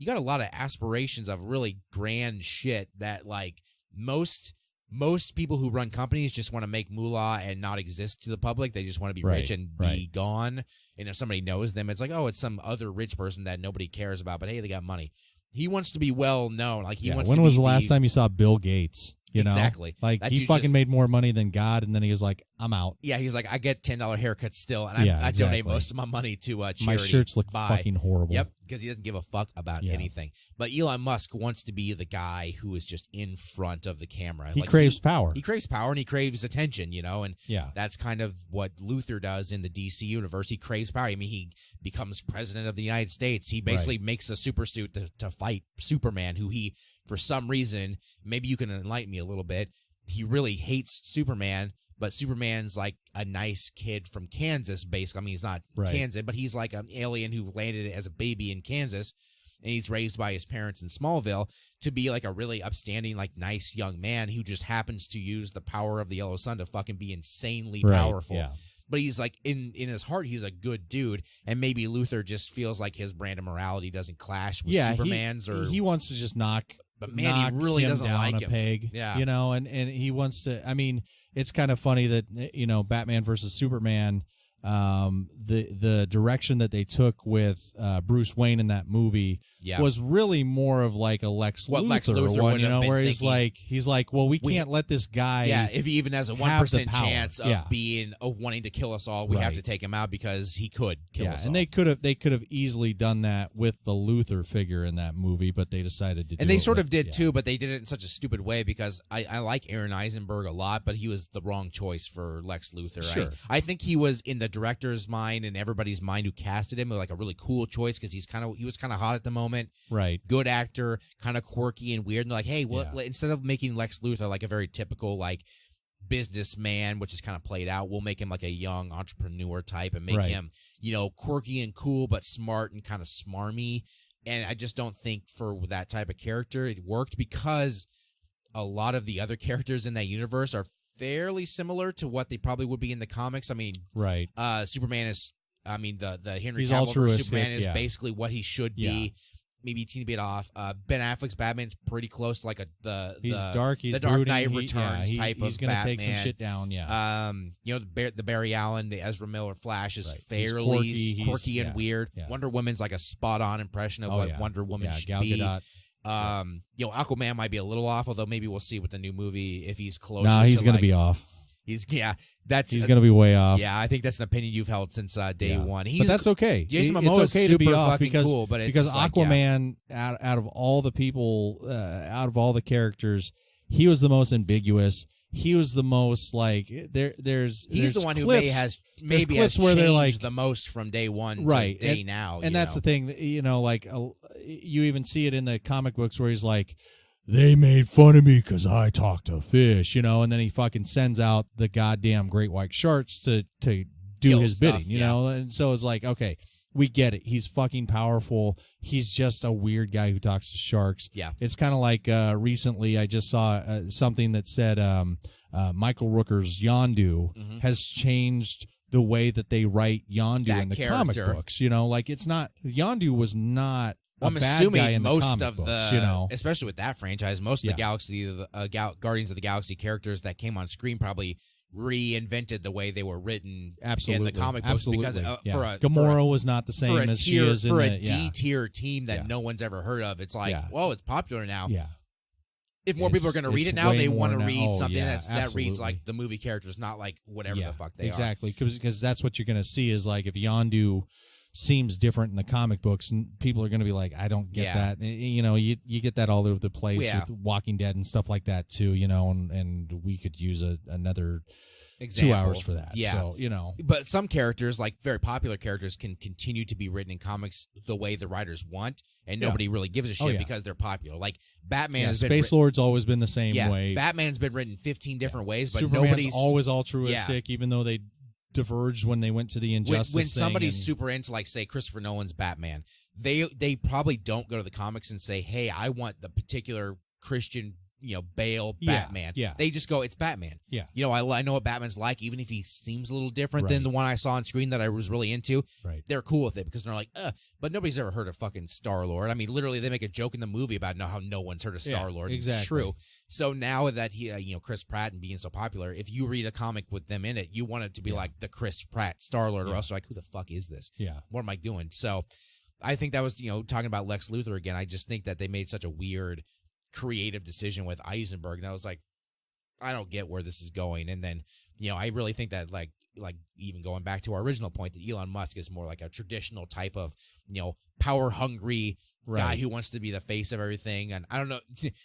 got a lot of aspirations of really grand shit that, like, most people who run companies just want to make moolah and not exist to the public. They just want to be rich and be gone. And if somebody knows them, it's like, oh, it's some other rich person that nobody cares about, but hey, they got money. He wants to be well known. Like he wants. When to was be the last time you saw Bill Gates? Exactly. Like That he dude fucking just- made more money than God, and then he was like, "I'm out." Yeah, he's like, I get $10 haircuts still, and I Exactly. donate most of my money to charity. My shirts look fucking horrible. Yep, because he doesn't give a fuck about anything. But Elon Musk wants to be the guy who is just in front of the camera. He craves power. He craves power and he craves attention, and Yeah. that's kind of what Luthor does in the DC universe. He craves power. I mean, he becomes president of the United States. He basically makes a super suit to fight Superman, who he, for some reason, maybe you can enlighten me a little bit, he really hates Superman, but Superman's like a nice kid from Kansas, basically. I mean, he's not Kansas, but he's like an alien who landed as a baby in Kansas, and he's raised by his parents in Smallville to be like a really upstanding, like nice young man who just happens to use the power of the yellow sun to fucking be insanely powerful. Yeah. But he's like, in his heart, he's a good dude, and maybe Luthor just feels like his brand of morality doesn't clash with Superman's. He wants to just knock. But man, he really him doesn't down like a him. peg. Yeah. And he wants to. I mean, it's kind of funny that Batman versus Superman, the direction that they took with Bruce Wayne in that movie was really more of like a Lex Luthor one, would have been where thinking. he's like, well, we can't let this guy. Yeah, if he even has a have the 1% power. chance of wanting to kill us all, we have to take him out because he could kill us all. And they could have easily done that with the Luthor figure in that movie, but they decided to. And they sort of did too, but they did it in such a stupid way because I like Aaron Eisenberg a lot, but he was the wrong choice for Lex Luthor. Sure. I think he was in the director's mind and everybody's mind who casted him like a really cool choice because he was kind of hot at the moment. Right. Good actor, kind of quirky and weird. And they're like, hey, instead of making Lex Luthor like a very typical like businessman, which is kind of played out, we'll make him like a young entrepreneur type and make him, quirky and cool but smart and kind of smarmy. And I just don't think for that type of character it worked because a lot of the other characters in that universe are fairly similar to what they probably would be in the comics. I mean, Superman is, the Henry He's Cavill altruistic, Superman is basically what he should be. Maybe a teeny bit off. Ben Affleck's Batman's pretty close to like he's dark, he's the Dark brooding, Knight Returns type of He's gonna Batman. take some shit down. The Barry Allen, the Ezra Miller Flash is He's quirky and weird. Yeah. Wonder Woman's like a spot on impression of what Wonder Woman should Gal be. Gadot. Aquaman might be a little off, although maybe we'll see with the new movie if he's closer. No, he's to, gonna like, be off. He's gonna be way off. Yeah, I think that's an opinion you've held since day one. But that's okay. Jason It's Momoa is okay to be super off fucking because cool, but it's because just like, Aquaman, out of all the people, out of all the characters, he was the most ambiguous. He was the most like there's the one who clips, maybe clips has where they're changed like the most from day one right to day now. And that's the thing, like you even see it in the comic books where he's like, they made fun of me because I talked to fish, and then he fucking sends out the goddamn great white sharks to do Kill his stuff, bidding, and so it's like, okay, we get it. He's fucking powerful. He's just a weird guy who talks to sharks. Yeah. It's kind of like recently I just saw something that said Michael Rooker's Yondu has changed the way that they write Yondu That in the character. comic books. Like it's not, Yondu was not I'm a bad assuming guy in most the comic of books, the, especially with that franchise, most of Yeah. the Galaxy, Guardians of the Galaxy characters that came on screen probably reinvented the way they were written Absolutely. in the comic books Absolutely. because Yeah. for a Gamora was not the same for a as tier, she is in for the a D-tier team that Yeah. no one's ever heard of. It's like, Yeah. well, it's popular now. Yeah. If more people are going to read it's it now, way they more want to now. read Oh, something yeah, that reads absolutely. like the movie characters, not like whatever the fuck they exactly. Because that's what you're going to see is like if Yondu seems different in the comic books, and people are going to be like, I don't get Yeah. that. You get that all over the place Yeah. with Walking Dead and stuff like that too. And we could use another Example. 2 hours for that. Yeah. So But some characters, like very popular characters, can continue to be written in comics the way the writers want, and Yeah. nobody really gives a shit yeah. because they're popular. Like Batman yeah, has been Space Lord's always been the same way. Batman's been written 15 different ways, but Superman's nobody's always altruistic, even though they diverged when they went to the Injustice when thing somebody's and- super into, like, say, Christopher Nolan's Batman, they probably don't go to the comics and say, hey, I want the particular Christian, Bale Yeah, Batman. yeah. They just go, it's Batman. Yeah. I know what Batman's like, even if he seems a little different Right. than the one I saw on screen that I was really into. Right. They're cool with it because they're like, but nobody's ever heard of fucking Star-Lord. I mean, literally, they make a joke in the movie about how no one's heard of Yeah, Star-Lord. exactly. It's true. So now that he, Chris Pratt and being so popular, if you read a comic with them in it, you want it to be like the Chris Pratt Star-Lord, or else you're like, who the fuck is this? Yeah. What am I doing? So I think that was, talking about Lex Luthor again, I just think that they made such a weird creative decision with Eisenberg. And I was like, I don't get where this is going. And then, I really think that like even going back to our original point, that Elon Musk is more like a traditional type of, power hungry guy Right. who wants to be the face of everything. And I don't know,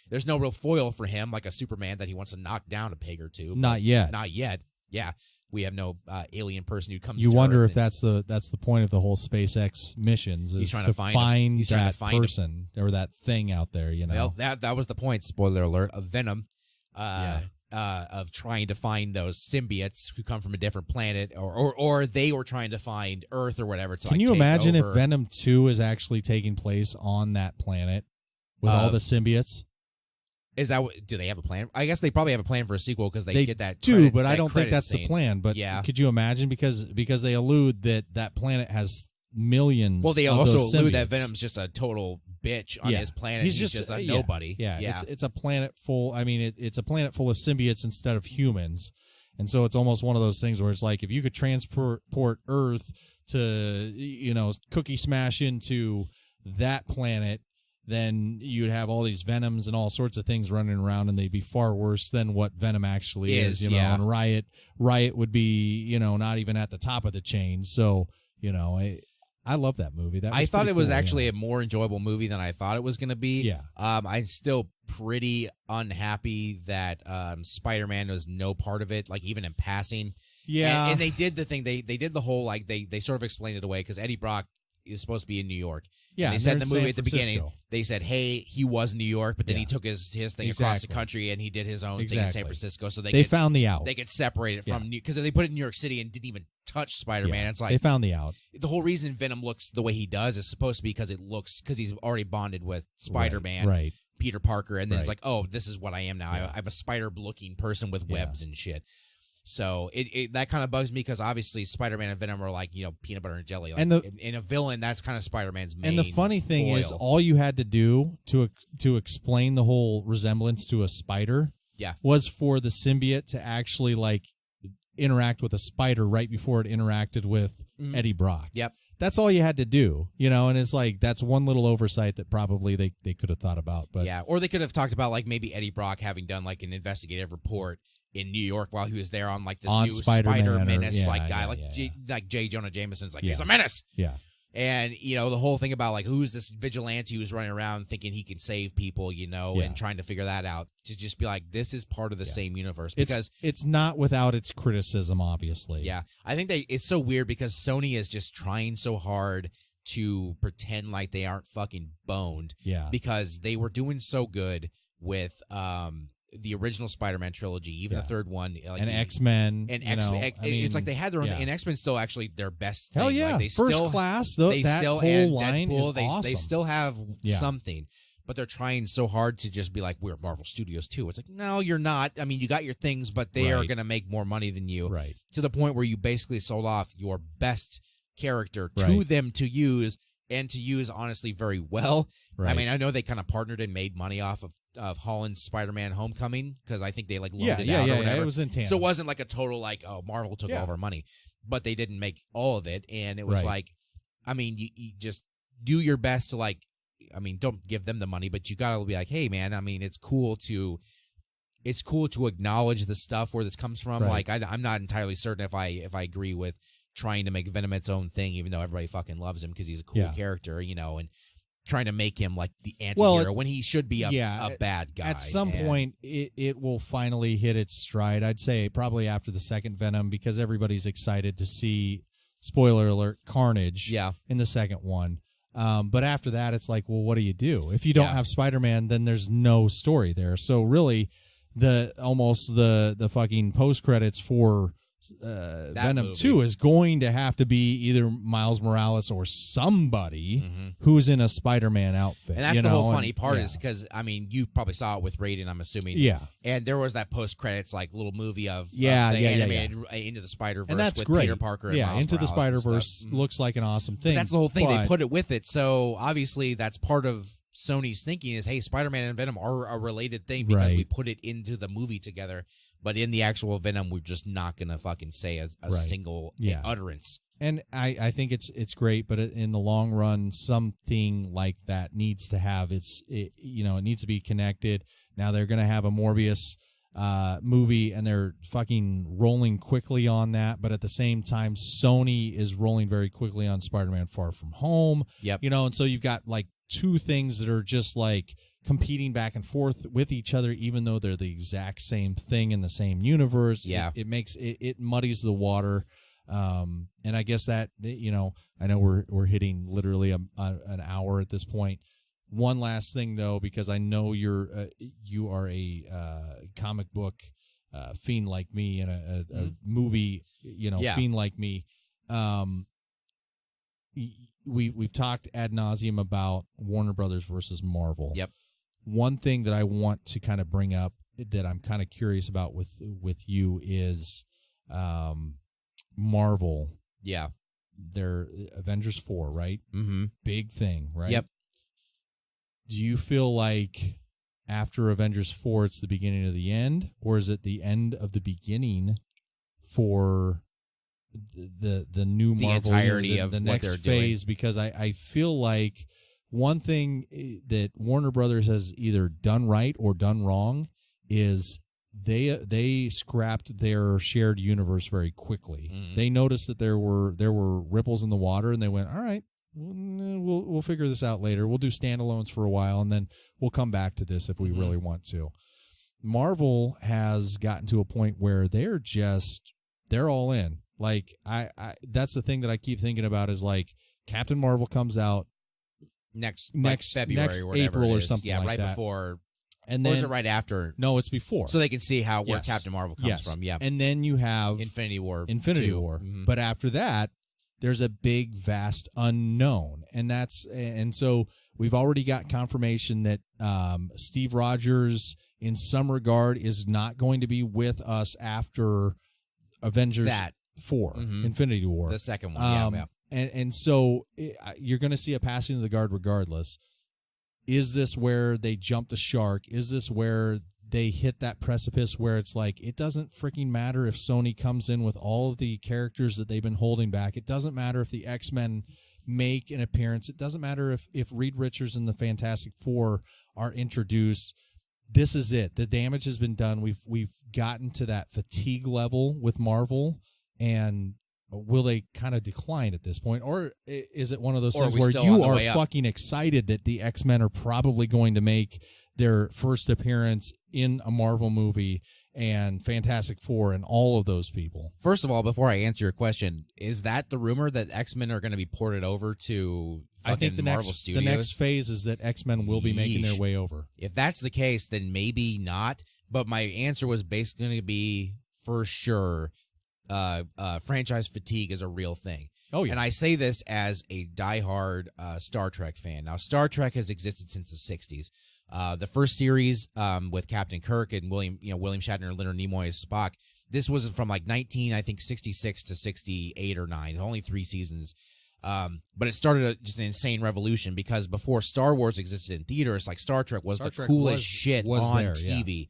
there's no real foil for him, like a Superman that he wants to knock down a peg or two. but Not yet. Not yet. Yeah. We have no alien person who comes You to wonder Earth if that's the point of the whole SpaceX missions is He's trying to to find he's trying to that find person or that thing out there. Well, that was the point. Spoiler alert of Venom, of trying to find those symbiotes who come from a different planet, or they were trying to find Earth or whatever. To, Can like, you take imagine over. if Venom 2 is actually taking place on that planet with all the symbiotes? Is that do they have a plan? I guess they probably have a plan for a sequel because they get that. do, credit, but I that don't think credit that's scene. the plan. But Yeah. could you imagine because they allude that planet has millions. Well, they of also those allude that symbiotes. Venom's just a total bitch on Yeah. his planet. He's just a yeah, nobody. Yeah, it's a planet full. I mean, it's a planet full of symbiotes instead of humans, and so it's almost one of those things where it's like if you could transport Earth to cookie smash into that planet, then you'd have all these Venoms and all sorts of things running around, and they'd be far worse than what Venom actually is. Yeah. And Riot would be not even at the top of the chain. So I love that movie. That was I thought pretty it was cool, actually a more enjoyable movie than I thought it was going to be. Yeah. I'm still pretty unhappy that Spider-Man was no part of it, like even in passing. Yeah. And they did the thing. They did the whole, like, they sort of explained it away because Eddie Brock is supposed to be in New York. Yeah, And they and said in they're the in movie San at the beginning, Francisco. they said, hey, he was in New York, but then Yeah. he took his thing across the Exactly. country and he did his own thing in San Exactly. Francisco. So They could, found the out. they could separate it Yeah. from because they put it in New York City and didn't even touch Spider-Man. Yeah. It's like they found the out. the whole reason Venom looks the way he does is supposed to be because he's already bonded with Spider-Man, Right. Peter Parker, and then it's Right. like, oh, this is what I am now. Yeah. I'm a spider-looking person with Yeah. webs and shit. So it that kind of bugs me because obviously Spider-Man and Venom are like peanut butter and jelly. Like, And in a villain, that's kind of Spider-Man's main. And the funny thing is, foil. all you had to do to explain the whole resemblance to a spider, Yeah. was for the symbiote to actually like interact with a spider right before it interacted with Eddie Brock. Yep. That's all you had to do, and it's like that's one little oversight that probably they could have thought about. But yeah, or they could have talked about like maybe Eddie Brock having done like an investigative report in New York while he was there on like this On new Spider-Man Spider or- Menace yeah, like guy, yeah, like yeah. like J. Jonah Jameson's like Yeah. he's a menace. yeah, And, the whole thing about, like, who's this vigilante who's running around thinking he can save people, Yeah. and trying to figure that out. To just be like, this is part of the same universe. it's Because, it's not without its criticism, obviously. yeah, I think it's so weird because Sony is just trying so hard to pretend like they aren't fucking boned. Yeah. Because they were doing so good with the original Spider-Man trilogy, even the third one, like and X-Men, and X-Men. It's like they had their own, and X-Men still actually their best thing. Hell yeah, like they First still, Class. They that still whole and line Deadpool, is awesome. They still have something. But they're trying so hard to just be like, we're Marvel Studios too. It's like, no, you're not. I mean, you got your things, but they are going to make more money than you. Right. To the point where you basically sold off your best character to them to use, and to use, honestly, very well. Right. I mean, I know they kind of partnered and made money off of Holland's Spider-Man Homecoming, because I think they like loaned it out or whatever. It was in tandem. So it wasn't like a total like, oh, Marvel took all of our money. But they didn't make all of it. And it was like, I mean, you just do your best to like, I mean, don't give them the money, but you gotta be like, hey, man. I mean, it's cool to acknowledge the stuff where this comes from. Right. Like, I'm not entirely certain if I agree with trying to make Venom its own thing, even though everybody fucking loves him because he's a cool character, you know, and trying to make him like the anti-hero when he should be a bad guy. At some point, it will finally hit its stride. I'd say probably after the second Venom, because everybody's excited to see, spoiler alert, Carnage in the second one. But after that, it's like, well, what do you do? If you don't have Spider-Man, then there's no story there. So really, the fucking post-credits for Venom 2 is going to have to be either Miles Morales or somebody who's in a Spider-Man outfit. And that's the whole funny part is because, I mean, you probably saw it with Raiden, I'm assuming. Yeah. And there was that post-credits, like, little movie of the animated Into the Spider-Verse and that's with great. Peter Parker and Miles Into the Morales Spider-Verse looks like an awesome thing. But that's the whole thing. They put it with it. So, obviously, that's part of Sony's thinking is, hey, Spider-Man and Venom are a related thing because we put it into the movie together. But in the actual Venom, we're just not going to fucking say a single utterance. And I think it's great, but in the long run, something like that needs to have it needs to be connected. Now they're going to have a Morbius movie, and they're fucking rolling quickly on that. But at the same time, Sony is rolling very quickly on Spider-Man Far From Home. Yep. You know, and so you've got like two things that are just like competing back and forth with each other, even though they're the exact same thing in the same universe. Yeah. It makes it muddies the water. And I guess that, you know, I know we're hitting literally an hour at this point. One last thing though, because I know you are a comic book fiend like me, and a movie, you know, fiend like me. We've talked ad nauseum about Warner Brothers versus Marvel. Yep. One thing that I want to kind of bring up that I'm kind of curious about with you is Marvel. Yeah. Their Avengers 4, right? Mm-hmm. Big thing, right? Yep. Do you feel like after Avengers 4 it's the beginning of the end, or is it the end of the beginning for the new Marvel, entirety of the what next they're phase? doing? Because I feel like one thing that Warner Brothers has either done right or done wrong is they scrapped their shared universe very quickly. Mm-hmm. They noticed that there were ripples in the water, and they went, all right, we'll figure this out later. We'll do standalones for a while, and then we'll come back to this if we really want to. Marvel has gotten to a point where they're all in. Like I that's the thing that I keep thinking about is like Captain Marvel comes out next February next or whatever April it or is. something like right that. before. And or then is it right after? No, it's before. So they can see where Yes. Captain Marvel comes from. Yeah. And then you have Infinity War. Infinity 2. War. Mm-hmm. But after that, there's a big, vast unknown. And so we've already got confirmation that Steve Rogers, in some regard, is not going to be with us after Avengers 4, Infinity War. The second one, yeah. And so you're going to see a passing of the guard regardless. Is this where they jump the shark? Is this where they hit that precipice where it's like, it doesn't freaking matter if Sony comes in with all of the characters that they've been holding back. It doesn't matter if the X-Men make an appearance. It doesn't matter if Reed Richards and the Fantastic Four are introduced. This is it. The damage has been done. We've gotten to that fatigue level with Marvel, and will they kind of decline at this point? Or is it one of those things where you are fucking excited that the X-Men are probably going to make their first appearance in a Marvel movie, and Fantastic Four and all of those people? First of all, before I answer your question, is that the rumor that X-Men are going to be ported over to I think the Marvel next Studios? the next phase is that X-Men will be making their way over. If that's the case, then maybe not. But my answer was basically going to be, for sure, franchise fatigue is a real thing. Oh, yeah. And I say this as a diehard Star Trek fan. Now, Star Trek has existed since the 60s. The first series with Captain Kirk and William Shatner and Leonard Nimoy as Spock, this was from like 1966 to 68 or 9. Only 3 seasons. But it started just an insane revolution because before Star Wars existed in theaters, like Star Trek was the coolest shit on TV. Yeah.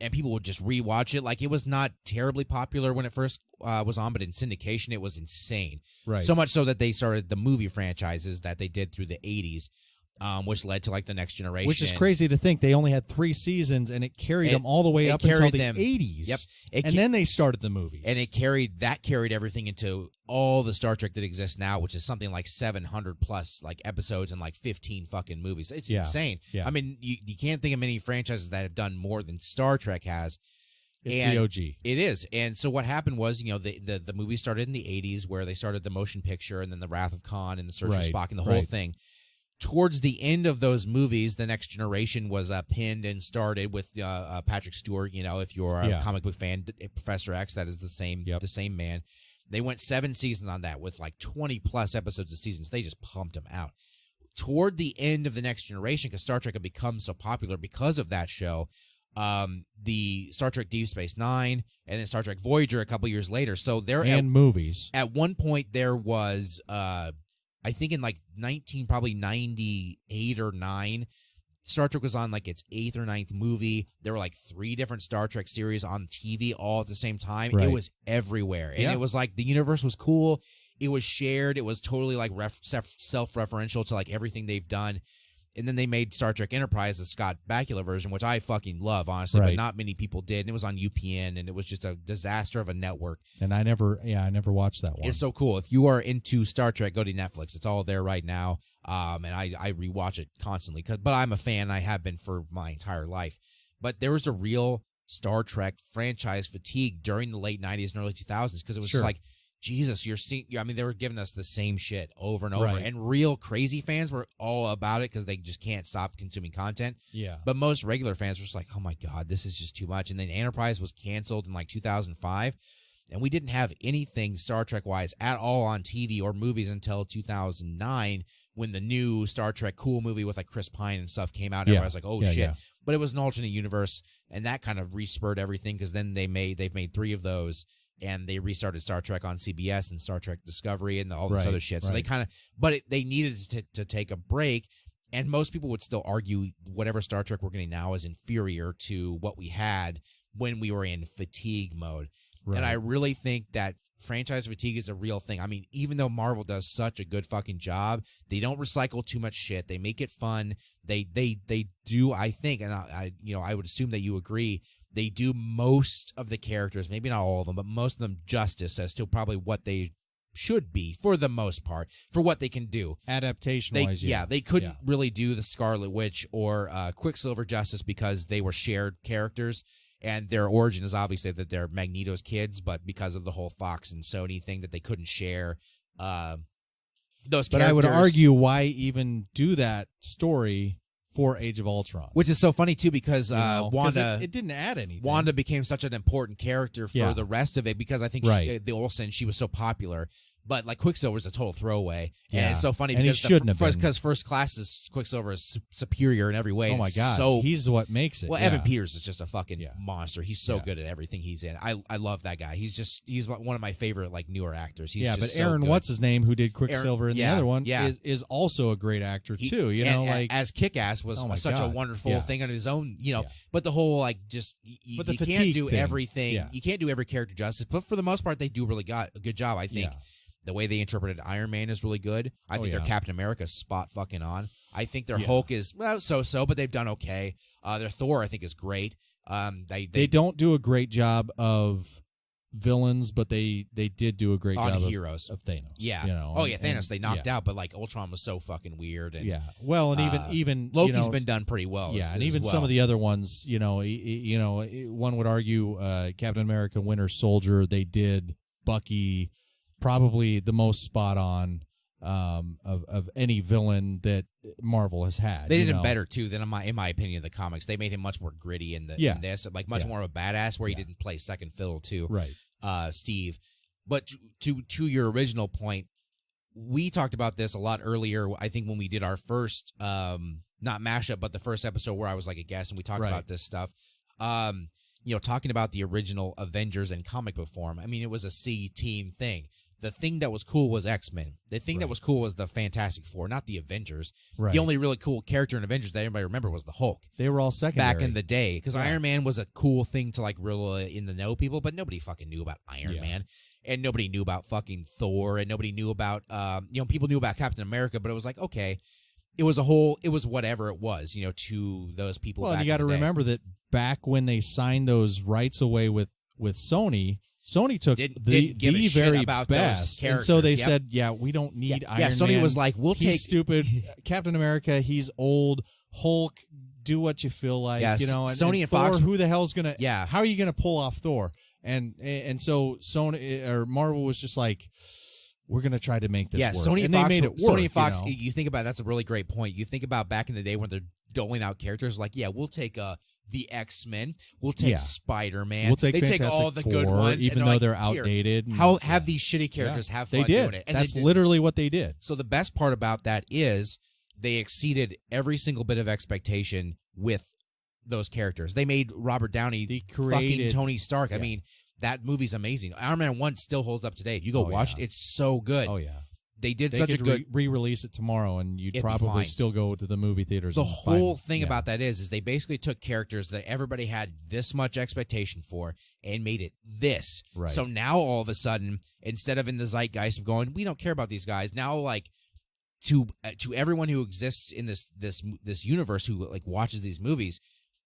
And people would just rewatch it. Like, it was not terribly popular when it first was on, but in syndication, it was insane. Right. So much so that they started the movie franchises that they did through the 80s, which led to, like, The Next Generation. Which is crazy to think. They only had 3 seasons, and it carried them all the way up until the 80s. Yep. And then they started the movies. And it carried everything into all the Star Trek that exists now, which is something like 700 plus like episodes and like 15 fucking movies. It's insane. Yeah. I mean, you can't think of many franchises that have done more than Star Trek has. It's the OG. It is. And so what happened was, the movie started in the 80s where they started the motion picture and then the Wrath of Khan and the Search for Spock and the whole thing. Towards the end of those movies, The Next Generation was pinned and started with Patrick Stewart. If you're a comic book fan, Professor X, that is the same man. They went 7 seasons on that with like 20 plus episodes a season. So they just pumped them out. Toward the end of The Next Generation, because Star Trek had become so popular because of that show, the Star Trek Deep Space Nine and then Star Trek Voyager a couple years later. So movies. At one point there was I think in like 98 or 9, Star Trek was on like its 8th or 9th movie. There were like 3 different Star Trek series on TV all at the same time. It was everywhere. And it was like the universe was cool. It was shared. It was totally like self-referential to like everything they've done. And then they made Star Trek Enterprise, the Scott Bakula version, which I fucking love, honestly, but not many people did. And it was on UPN, and it was just a disaster of a network. And I never watched that one. It's so cool. If you are into Star Trek, go to Netflix. It's all there right now. And I rewatch it constantly. But I'm a fan. I have been for my entire life. But there was a real Star Trek franchise fatigue during the late 90s and early 2000s because it was just like, Jesus, you're seeing. I mean, they were giving us the same shit over and over, and real crazy fans were all about it because they just can't stop consuming content. Yeah. But most regular fans were just like, "Oh my god, this is just too much." And then Enterprise was canceled in like 2005, and we didn't have anything Star Trek wise at all on TV or movies until 2009 when the new Star Trek cool movie with like Chris Pine and stuff came out. And everybody was like, "Oh shit!" Yeah. But it was an alternate universe, and that kind of respurred everything because then they've made 3 of those. And they restarted Star Trek on CBS and Star Trek Discovery and all this other shit. So they kind of, they needed to take a break. And most people would still argue whatever Star Trek we're getting now is inferior to what we had when we were in fatigue mode. Right. And I really think that franchise fatigue is a real thing. I mean, even though Marvel does such a good fucking job, they don't recycle too much shit. They make it fun. They do, I think, and I would assume that you agree. They do most of the characters, maybe not all of them, but most of them justice as to probably what they should be for the most part, for what they can do. Adaptation-wise, they couldn't really do the Scarlet Witch or Quicksilver justice because they were shared characters, and their origin is obviously that they're Magneto's kids, but because of the whole Fox and Sony thing that they couldn't share those characters. But I would argue why even do that story for Age of Ultron, which is so funny too because Wanda, it didn't add anything. Wanda became such an important character for the rest of it because I think the Olsen, she was so popular. But like Quicksilver's a total throwaway, and it's so funny because First Class's Quicksilver is superior in every way. Oh my god, so he's what makes it. Well, Evan Peters is just a fucking monster. He's so good at everything he's in. I love that guy. He's one of my favorite like newer actors. He's just but so Aaron, good. what's his name, who did Quicksilver in the other one, is also a great actor too. As Kick-Ass was such a wonderful thing on his own. But the whole like just you can't do everything. Yeah. You can't do every character justice. But for the most part, they do really got a good job. I think. Yeah. The way they interpreted Iron Man is really good. I think their Captain America is spot fucking on. I think their Hulk is, so-so, but they've done okay. Their Thor, I think, is great. They don't do a great job of villains, but they did do a great job of heroes of Thanos. Yeah. Thanos they knocked out, but like Ultron was so fucking weird. And, well, and even Loki's been done pretty well. Yeah, and even some of the other ones, one would argue Captain America, Winter Soldier, they did Bucky probably the most spot on of any villain that Marvel has had. They did him better too than in my opinion the comics. They made him much more gritty in this, like much more of a badass where he didn't play second fiddle to Steve. But to your original point, we talked about this a lot earlier. I think when we did our first not mashup, but the first episode where I was like a guest and we talked about this stuff. Talking about the original Avengers in comic book form. I mean, it was a C team thing. The thing that was cool was X-Men. The thing that was cool was the Fantastic Four, not the Avengers. Right. The only really cool character in Avengers that everybody remember was the Hulk. They were all secondary. Back in the day. Because Iron Man was a cool thing to, like, really in the know people, but nobody fucking knew about Iron Man. And nobody knew about fucking Thor, and nobody knew about, people knew about Captain America, but it was like, okay, it was whatever it was, to those people. Well, back and you got to remember that back when they signed those rights away with Sony took the very best, and so they said, we don't need Iron Man. Sony was like, he's stupid. Captain America, he's old. Hulk, do what you feel like, And, Sony and Thor, Fox, who the hell's gonna? How are you gonna pull off Thor? And so Sony or Marvel was just like, we're gonna try to make this work. Sony and they Fox, made it work. Sony and Fox, you think about that's a really great point. You think about back in the day when they're doling out characters, like, we'll take the X-Men, we'll take Spider-Man, we'll take Fantastic all the Four, good ones, even though they're outdated. Have these shitty characters have fun they did. doing it. And that's literally what they did. So the best part about that is they exceeded every single bit of expectation with those characters. They made Robert Downey fucking Tony Stark. I mean, that movie's amazing. Iron Man 1 still holds up today. If you go watch it, it's so good. Oh, yeah. They such a good re-release it tomorrow, and you'd probably still go to the movie theaters. The whole thing about that is they basically took characters that everybody had this much expectation for and made it this. Right. So now all of a sudden, instead of in the zeitgeist of going, we don't care about these guys, now like to everyone who exists in this universe who like watches these movies,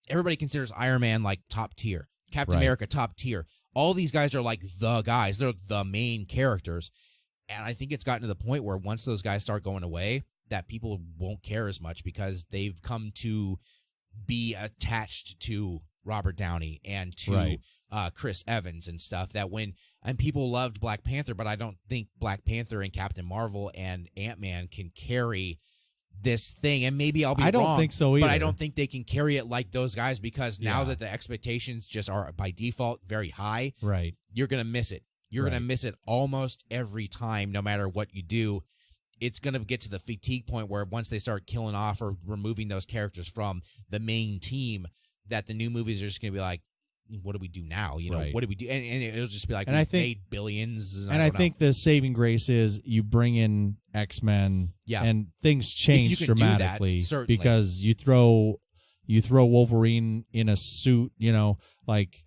everybody considers Iron Man like top tier, Captain America top tier. All these guys are like the guys; they're the main characters. And I think it's gotten to the point where once those guys start going away, that people won't care as much because they've come to be attached to Robert Downey and to Chris Evans and stuff. And people loved Black Panther, but I don't think Black Panther and Captain Marvel and Ant-Man can carry this thing. And maybe I'll be wrong. I don't think so either. But I don't think they can carry it like those guys because now that the expectations just are by default very high, you're going to miss it. You're going to miss it almost every time, no matter what you do. It's going to get to the fatigue point where once they start killing off or removing those characters from the main team, that the new movies are just going to be like, what do we do now? What do we do? And it'll just be like, we made billions. And I think the saving grace is you bring in X-Men and things change dramatically because you throw Wolverine in a suit, like...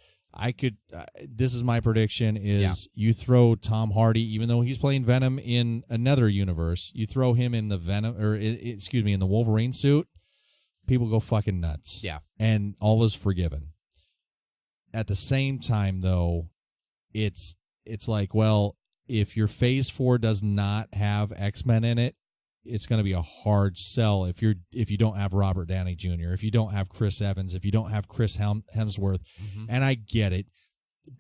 this is my prediction is you throw Tom Hardy, even though he's playing Venom in another universe, you throw him in the in the Wolverine suit, people go fucking nuts. Yeah. And all is forgiven. At the same time, though, it's like, well, if your Phase 4 does not have X-Men in it, it's going to be a hard sell if you don't have Robert Downey Jr., if you don't have Chris Evans, if you don't have Chris Hemsworth. And I get it.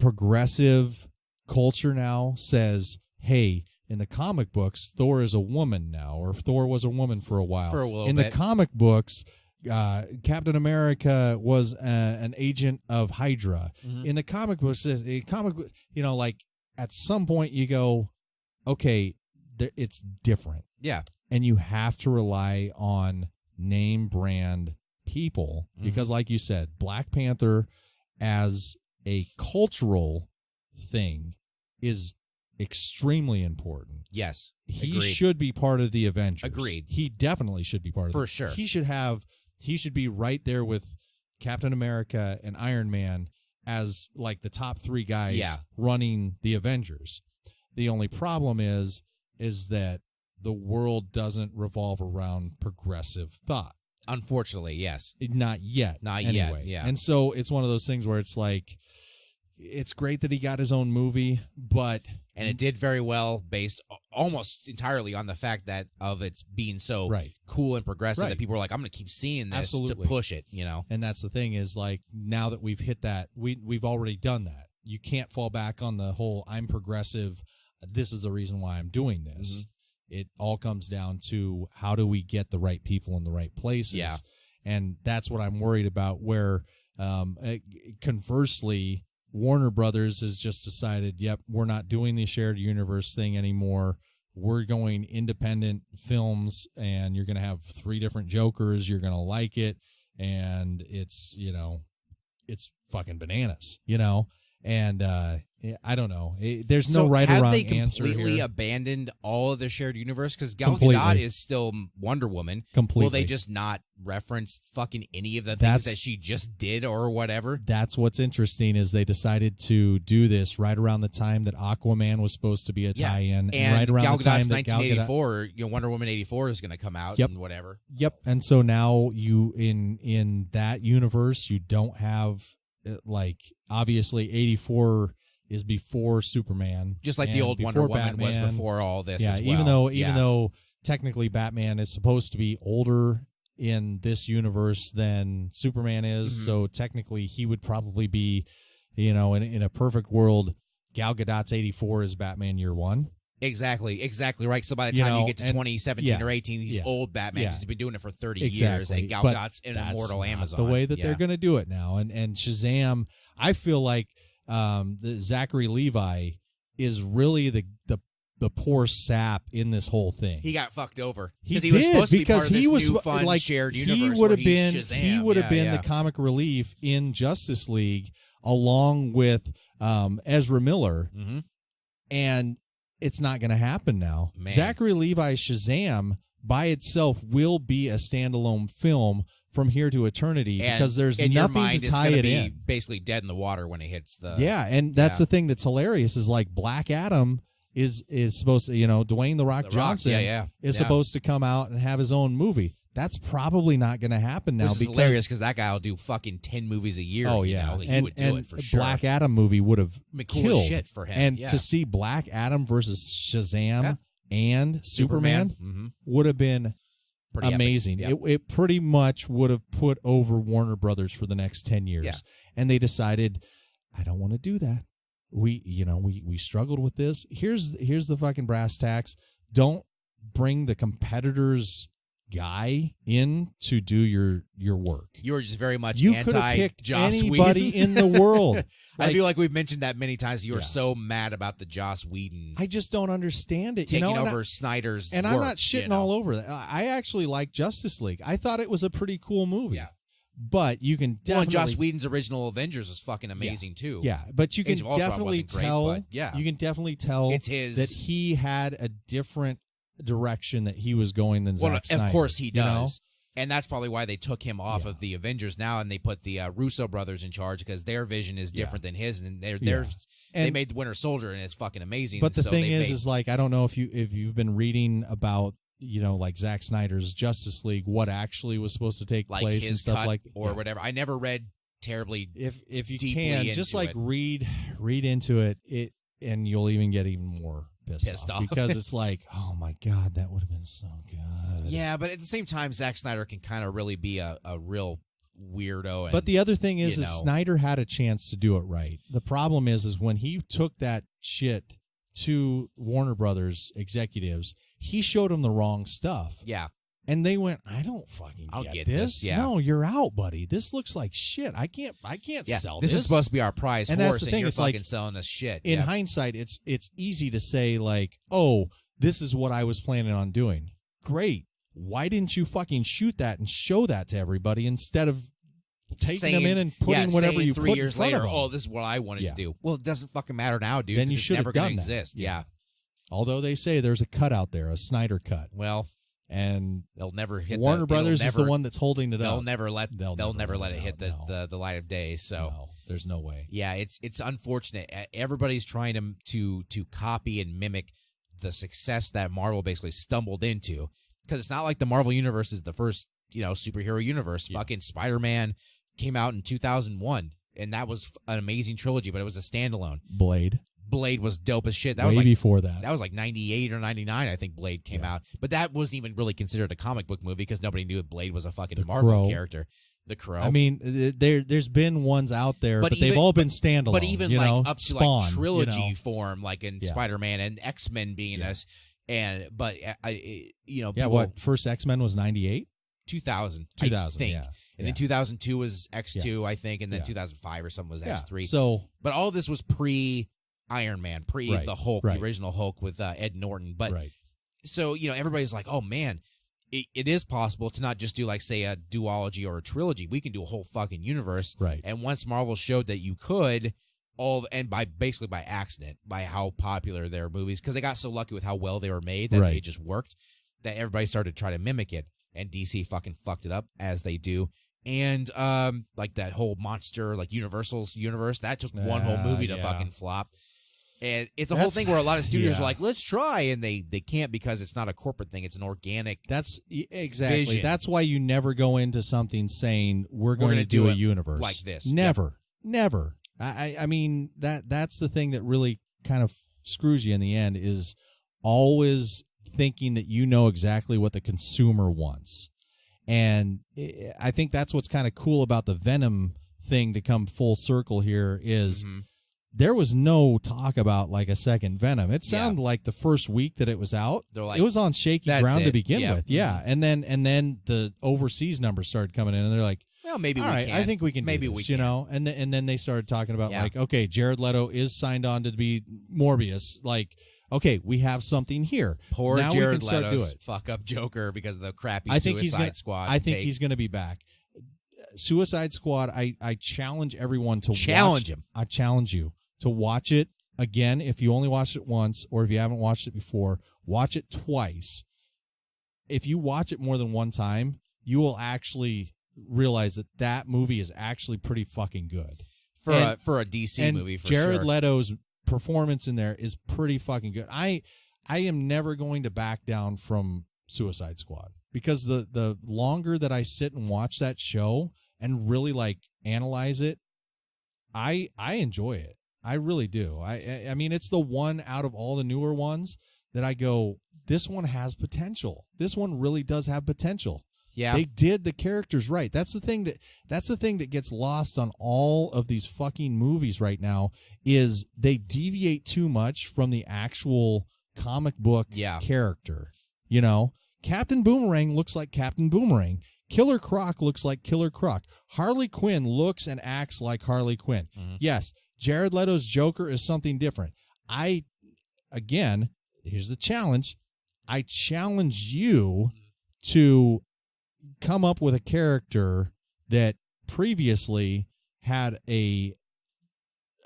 Progressive culture now says, hey, in the comic books, Thor is a woman now, or Thor was a woman for a while. For a little bit. In the comic books, Captain America was an agent of Hydra. In the comic books, like at some point you go, okay, it's different. Yeah. And you have to rely on name brand people because, like you said, Black Panther as a cultural thing is extremely important. Yes. He should be part of the Avengers. Agreed. He definitely should be part of it. For sure. He should be right there with Captain America and Iron Man as like the top three guys running the Avengers. The only problem is that the world doesn't revolve around progressive thought. Unfortunately, yes. Not yet. Yet, yeah. And so it's one of those things where it's like, it's great that he got his own movie, but... And it did very well based almost entirely on the fact that of its being so cool and progressive that people were like, I'm going to keep seeing this to push it, And that's the thing is like, now that we've hit that, we've already done that. You can't fall back on the whole, I'm progressive, this is the reason why I'm doing this. it all comes down to how do we get the right people in the right places. Yeah. And that's what I'm worried about, where conversely, Warner Brothers has just decided, yep, we're not doing the shared universe thing anymore. We're going independent films, and you're going to have 3 different Jokers. You're going to like it. And it's, it's fucking bananas, And I don't know. There's no right or wrong answer here. Have they completely abandoned all of the shared universe? Because Gal Completely. Gadot is still Wonder Woman. Completely. Will they just not reference fucking any of the things that she just did or whatever? That's what's interesting, is they decided to do this right around the time that Aquaman was supposed to be a tie-in, and right around Gal the time Gadot's that Gal Gadot. 1984, Wonder Woman 84 is going to come out and whatever. Yep. And so now you in that universe, you don't have obviously 84 is before Superman, just like the old Wonder Woman was before all this. Yeah, as well. even though technically Batman is supposed to be older in this universe than Superman is, so technically he would probably be, in a perfect world, Gal Gadot's 84 is Batman year 1. Exactly right. So by the time you get to 2017 or 18, he's old Batman. Yeah. He's been doing it for 30 years, and Gal Gadot's an immortal Amazon. The way that they're going to do it now, and Shazam, I feel like the Zachary Levi is really the poor sap in this whole thing. He got fucked over he was supposed to be part of this new fun like, shared universe. He would have been Shazam. He would have been the comic relief in Justice League along with Ezra Miller, and it's not going to happen now. Man. Zachary Levi's Shazam by itself will be a standalone film from here to eternity, because there's in nothing your mind, to tie it's it be in. Basically dead in the water when it hits the. Yeah, and that's the thing that's hilarious is like Black Adam is supposed to, Dwayne The Rock Johnson is supposed to come out and have his own movie. That's probably not going to happen now. Which is hilarious because that guy will do fucking 10 movies a year. Oh yeah, he would do it for sure. Black Adam movie would have killed shit for him. And to see Black Adam versus Shazam and Superman would have been pretty amazing. It pretty much would have put over Warner Brothers for the next 10 years. And they decided, I don't want to do that. We struggled with this. Here's the fucking brass tacks. Don't bring the competitors guy in to do your work. You were just very much you could have picked Joss anybody Whedon in the world. I feel like we've mentioned that many times. You were so mad about the Joss Whedon. I just don't understand it. Taking over Snyder's and work, I'm not shitting all over that. I actually like Justice League. I thought it was a pretty cool movie. Yeah. But you can definitely... Joss Whedon's original Avengers was fucking amazing, too. Yeah, but you can definitely tell... Great, you can definitely tell it's his... that he had a different direction that he was going than Zack Snyder. Of course he does. And that's probably why they took him off of the Avengers now, and they put the Russo brothers in charge, because their vision is different than his, and they made the Winter Soldier, and it's fucking amazing. But the thing is like, I don't know if you've been reading about, like Zack Snyder's Justice League, what actually was supposed to take place and stuff like or whatever. I never read terribly. If you can, just like read into it, and you'll even get even more pissed off because it's like, oh my god, that would have been so good. Yeah, but at the same time, Zack Snyder can kind of really be a real weirdo. And, but the other thing is Snyder had a chance to do it right. The problem is when he took that shit to Warner Brothers executives, he showed them the wrong stuff. Yeah. And they went, I don't fucking get this. Yeah. No, you're out, buddy. This looks like shit. I can't sell this. This is supposed to be our prize and horse, that's the thing. You're it's fucking like, selling us shit. In hindsight, it's easy to say like, oh, this is what I was planning on doing. Great. Why didn't you fucking shoot that and show that to everybody instead of taking them in and putting whatever you put in front of them? Oh, this is what I wanted to do. Well, it doesn't fucking matter now, dude. Then you should have done exist. Yeah. Although they say there's a cut out there, a Snyder cut. Well, and they'll never hit. Warner Brothers is the one that's holding it up. They'll never let it hit the light of day. So no, there's no way. Yeah, it's unfortunate. Everybody's trying to copy and mimic the success that Marvel basically stumbled into, because it's not like the Marvel universe is the first superhero universe. Yeah. Fucking Spider-Man came out in 2001, and that was an amazing trilogy, but it was a standalone. Blade was dope as shit. That was before that. That was like 98 or 99, I think Blade came out. But that wasn't even really considered a comic book movie because nobody knew Blade was a fucking Marvel character. The Crow. I mean, there's been ones out there, but they've all been standalone. But even up to Spawn, like trilogy form, like in Spider-Man and X-Men being But you know, Yeah, people, what first X-Men was 98? 2000, 2000, I think. yeah. And then 2002 was X2, I think, and then Yeah. 2005 or something was Yeah. X3. So But all of this was pre Iron Man, pre Right, the Hulk, right. the original Hulk with Ed Norton. But right. so, you know, everybody's like, oh man, it is possible to not just do like, say, a duology or a trilogy. We can do a whole fucking universe. Right. And once Marvel showed that you could, and basically by accident, by how popular their movies, because they got so lucky with how well they were made that Right. they just worked, that everybody started to try to mimic it. And DC fucking fucked it up, as they do. And like that whole monster, like Universal's universe, that took one whole movie to fucking flop. And it's a whole thing where a lot of studios are like, let's try, and they can't, because it's not a corporate thing, it's an organic. That's exactly. Vision. That's why you never go into something saying we're going gonna to do a it universe like this. Never, never. I mean that's the thing that really kind of screws you in the end, is always thinking that you know exactly what the consumer wants. And I think that's what's kind of cool about the Venom thing to come full circle here is there was no talk about like a second Venom. It sounded like the first week that it was out, like, it was on shaky ground to begin with. Yeah. Mm-hmm. And then the overseas numbers started coming in, and they're like, well, maybe all we right, can. I think we can maybe do we this, can. you know? And then they started talking about like, okay, Jared Leto is signed on to be Morbius. Like, okay, we have something here. Poor now Jared we can start Leto's do it. fuck up Joker because of the crappy I think Suicide Squad. I think he's going to be back. Suicide Squad, I challenge everyone to challenge him. I challenge you to watch it again. If you only watched it once, or if you haven't watched it before, watch it twice. If you watch it more than one time, you will actually realize that movie is actually pretty fucking good. For a DC movie, for Jared sure. Leto's performance in there is pretty fucking good. I am never going to back down from Suicide Squad, because the longer that I sit and watch that show and really like analyze it, I enjoy it. I really do. I mean, it's the one out of all the newer ones that I go, this one has potential. This one really does have potential. Yeah. They did the characters right. That's the thing that gets lost on all of these fucking movies right now, is they deviate too much from the actual comic book character. You know, Captain Boomerang looks like Captain Boomerang. Killer Croc looks like Killer Croc. Harley Quinn looks and acts like Harley Quinn. Yes, Jared Leto's Joker is something different. Again, here's the challenge. I challenge you to come up with a character that previously had a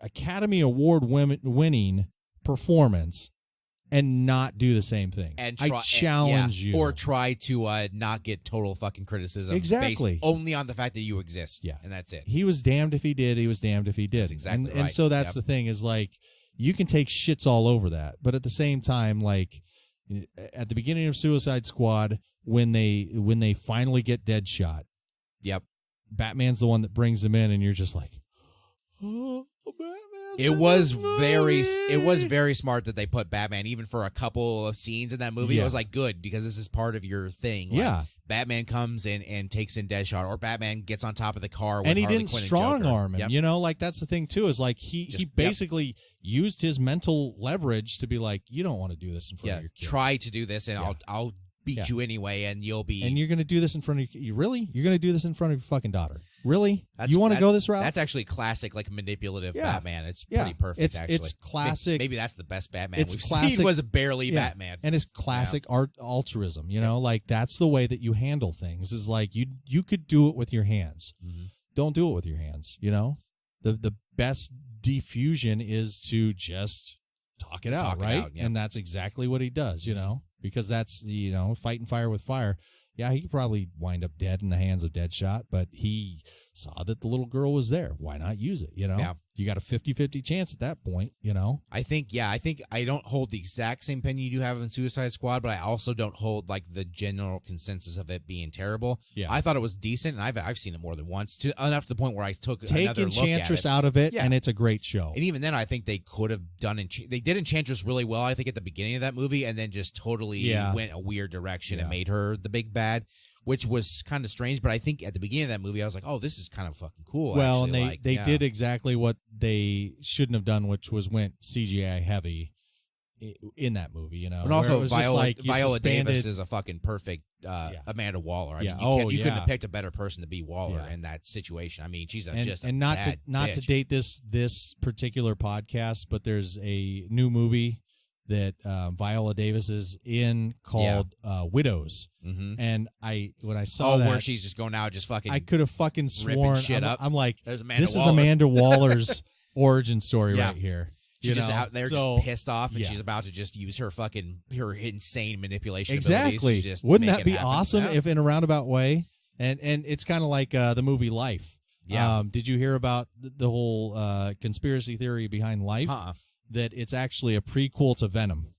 Academy Award winning performance and not do the same thing. And I challenge you. Or try to not get total fucking criticism Exactly. based only on the fact that you exist. Yeah. And that's it. He was damned if he did. He was damned if he did. That's exactly and right. so that's the thing, is like, you can take shits all over that. But at the same time, like, at the beginning of Suicide Squad, when they finally get Deadshot, Yep. Batman's the one that brings them in, and you're just like, oh, Batman. It was very smart that they put Batman, even for a couple of scenes in that movie. Yeah. It was like, good, because this is part of your thing. Like, Yeah. Batman comes in and takes in Deadshot, or Batman gets on top of the car with And he Harley didn't Quinn and strong Joker. arm him. Yep. You know, like, that's the thing too, is like he basically used his mental leverage to be like, you don't want to do this in front of your kid. Try to do this, and I'll beat you anyway, and you'll be. And you're going to do this in front of you? Really? You're going to do this in front of your fucking daughter? Really? That's- You want to that's- go this route? That's actually classic, like, manipulative Yeah. Batman. It's Yeah. pretty perfect. It's actually, classic. Maybe that's the best Batman It's we've classic- seen. Was barely Yeah. Batman, And it's classic altruism. You know, like, that's the way that you handle things. Is like, you could do it with your hands. Mm-hmm. Don't do it with your hands. You know, the best diffusion is to just talk it out, right? yeah. And that's exactly what he does. You know, because that's, you know, fighting fire with fire. Yeah, he could probably wind up dead in the hands of Deadshot, but he saw that the little girl was there. Why not use it? You know, Yeah. You got a 50-50 chance at that point. You know, I think I don't hold the exact same opinion you do have in Suicide Squad, but I also don't hold like the general consensus of it being terrible. Yeah. I thought it was decent, and I've seen it more than once, enough to the point where I took take another look at Enchantress it. out of it, Yeah. and it's a great show. And even then, I think they could have done they did Enchantress really well, I think, at the beginning of that movie, and then just totally went a weird direction and made her the big bad, which was kind of strange. But I think at the beginning of that movie, I was like, oh, this is kind of fucking cool. Well, actually. and they did exactly what they shouldn't have done, which was went CGI heavy in that movie, you know. And also, where it was just like you Viola suspended- Davis is a fucking perfect Amanda Waller. I Yeah. mean, you couldn't yeah. have picked a better person to be Waller Yeah. in that situation. I mean, she's not bad to bitch. date this particular podcast, but there's a new movie that Viola Davis is in called Widows, and when I saw that, where she's just going out, just fucking. I could have fucking ripping sworn. shit up. I'm like, There's Amanda this is Waller. Amanda Waller's origin story right here. She's just know? out there So, just pissed off, and yeah. she's about to just use her insane manipulation Exactly. abilities to just Wouldn't make that it be happen. awesome Yeah. if in a roundabout way? And it's kind of like the movie Life. Yeah. Did you hear about the whole conspiracy theory behind Life? That it's actually a prequel to Venom.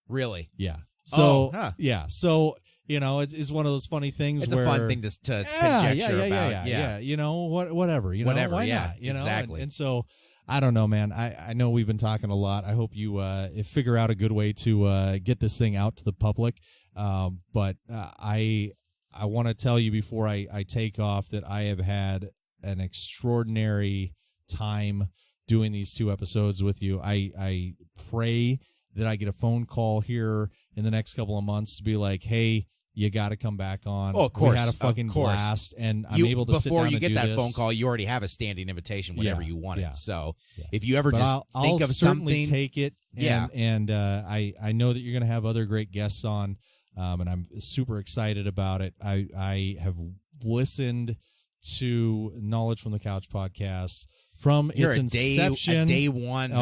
Really? Yeah. So yeah. So it's one of those funny things. It's where, a fun thing to conjecture about. Yeah. You know whatever. You know Whatever, why yeah, not? You know? exactly. And so I don't know, man. I know we've been talking a lot. I hope you figure out a good way to get this thing out to the public. But I want to tell you before I take off that I have had an extraordinary time doing these 2 episodes with you. I pray that I get a phone call here in the next couple of months to be like, hey, you got to come back on. Oh, of course. We had a fucking blast, and I'm able to sit down before you and get do that this. phone call, you already have a standing invitation whenever Yeah, you want it. yeah, So yeah. if you ever But just I'll think of certainly something, take it. And I know that you're going to have other great guests on, and I'm super excited about it. I have listened to Knowledge from the Couch podcast from you're its a inception. day one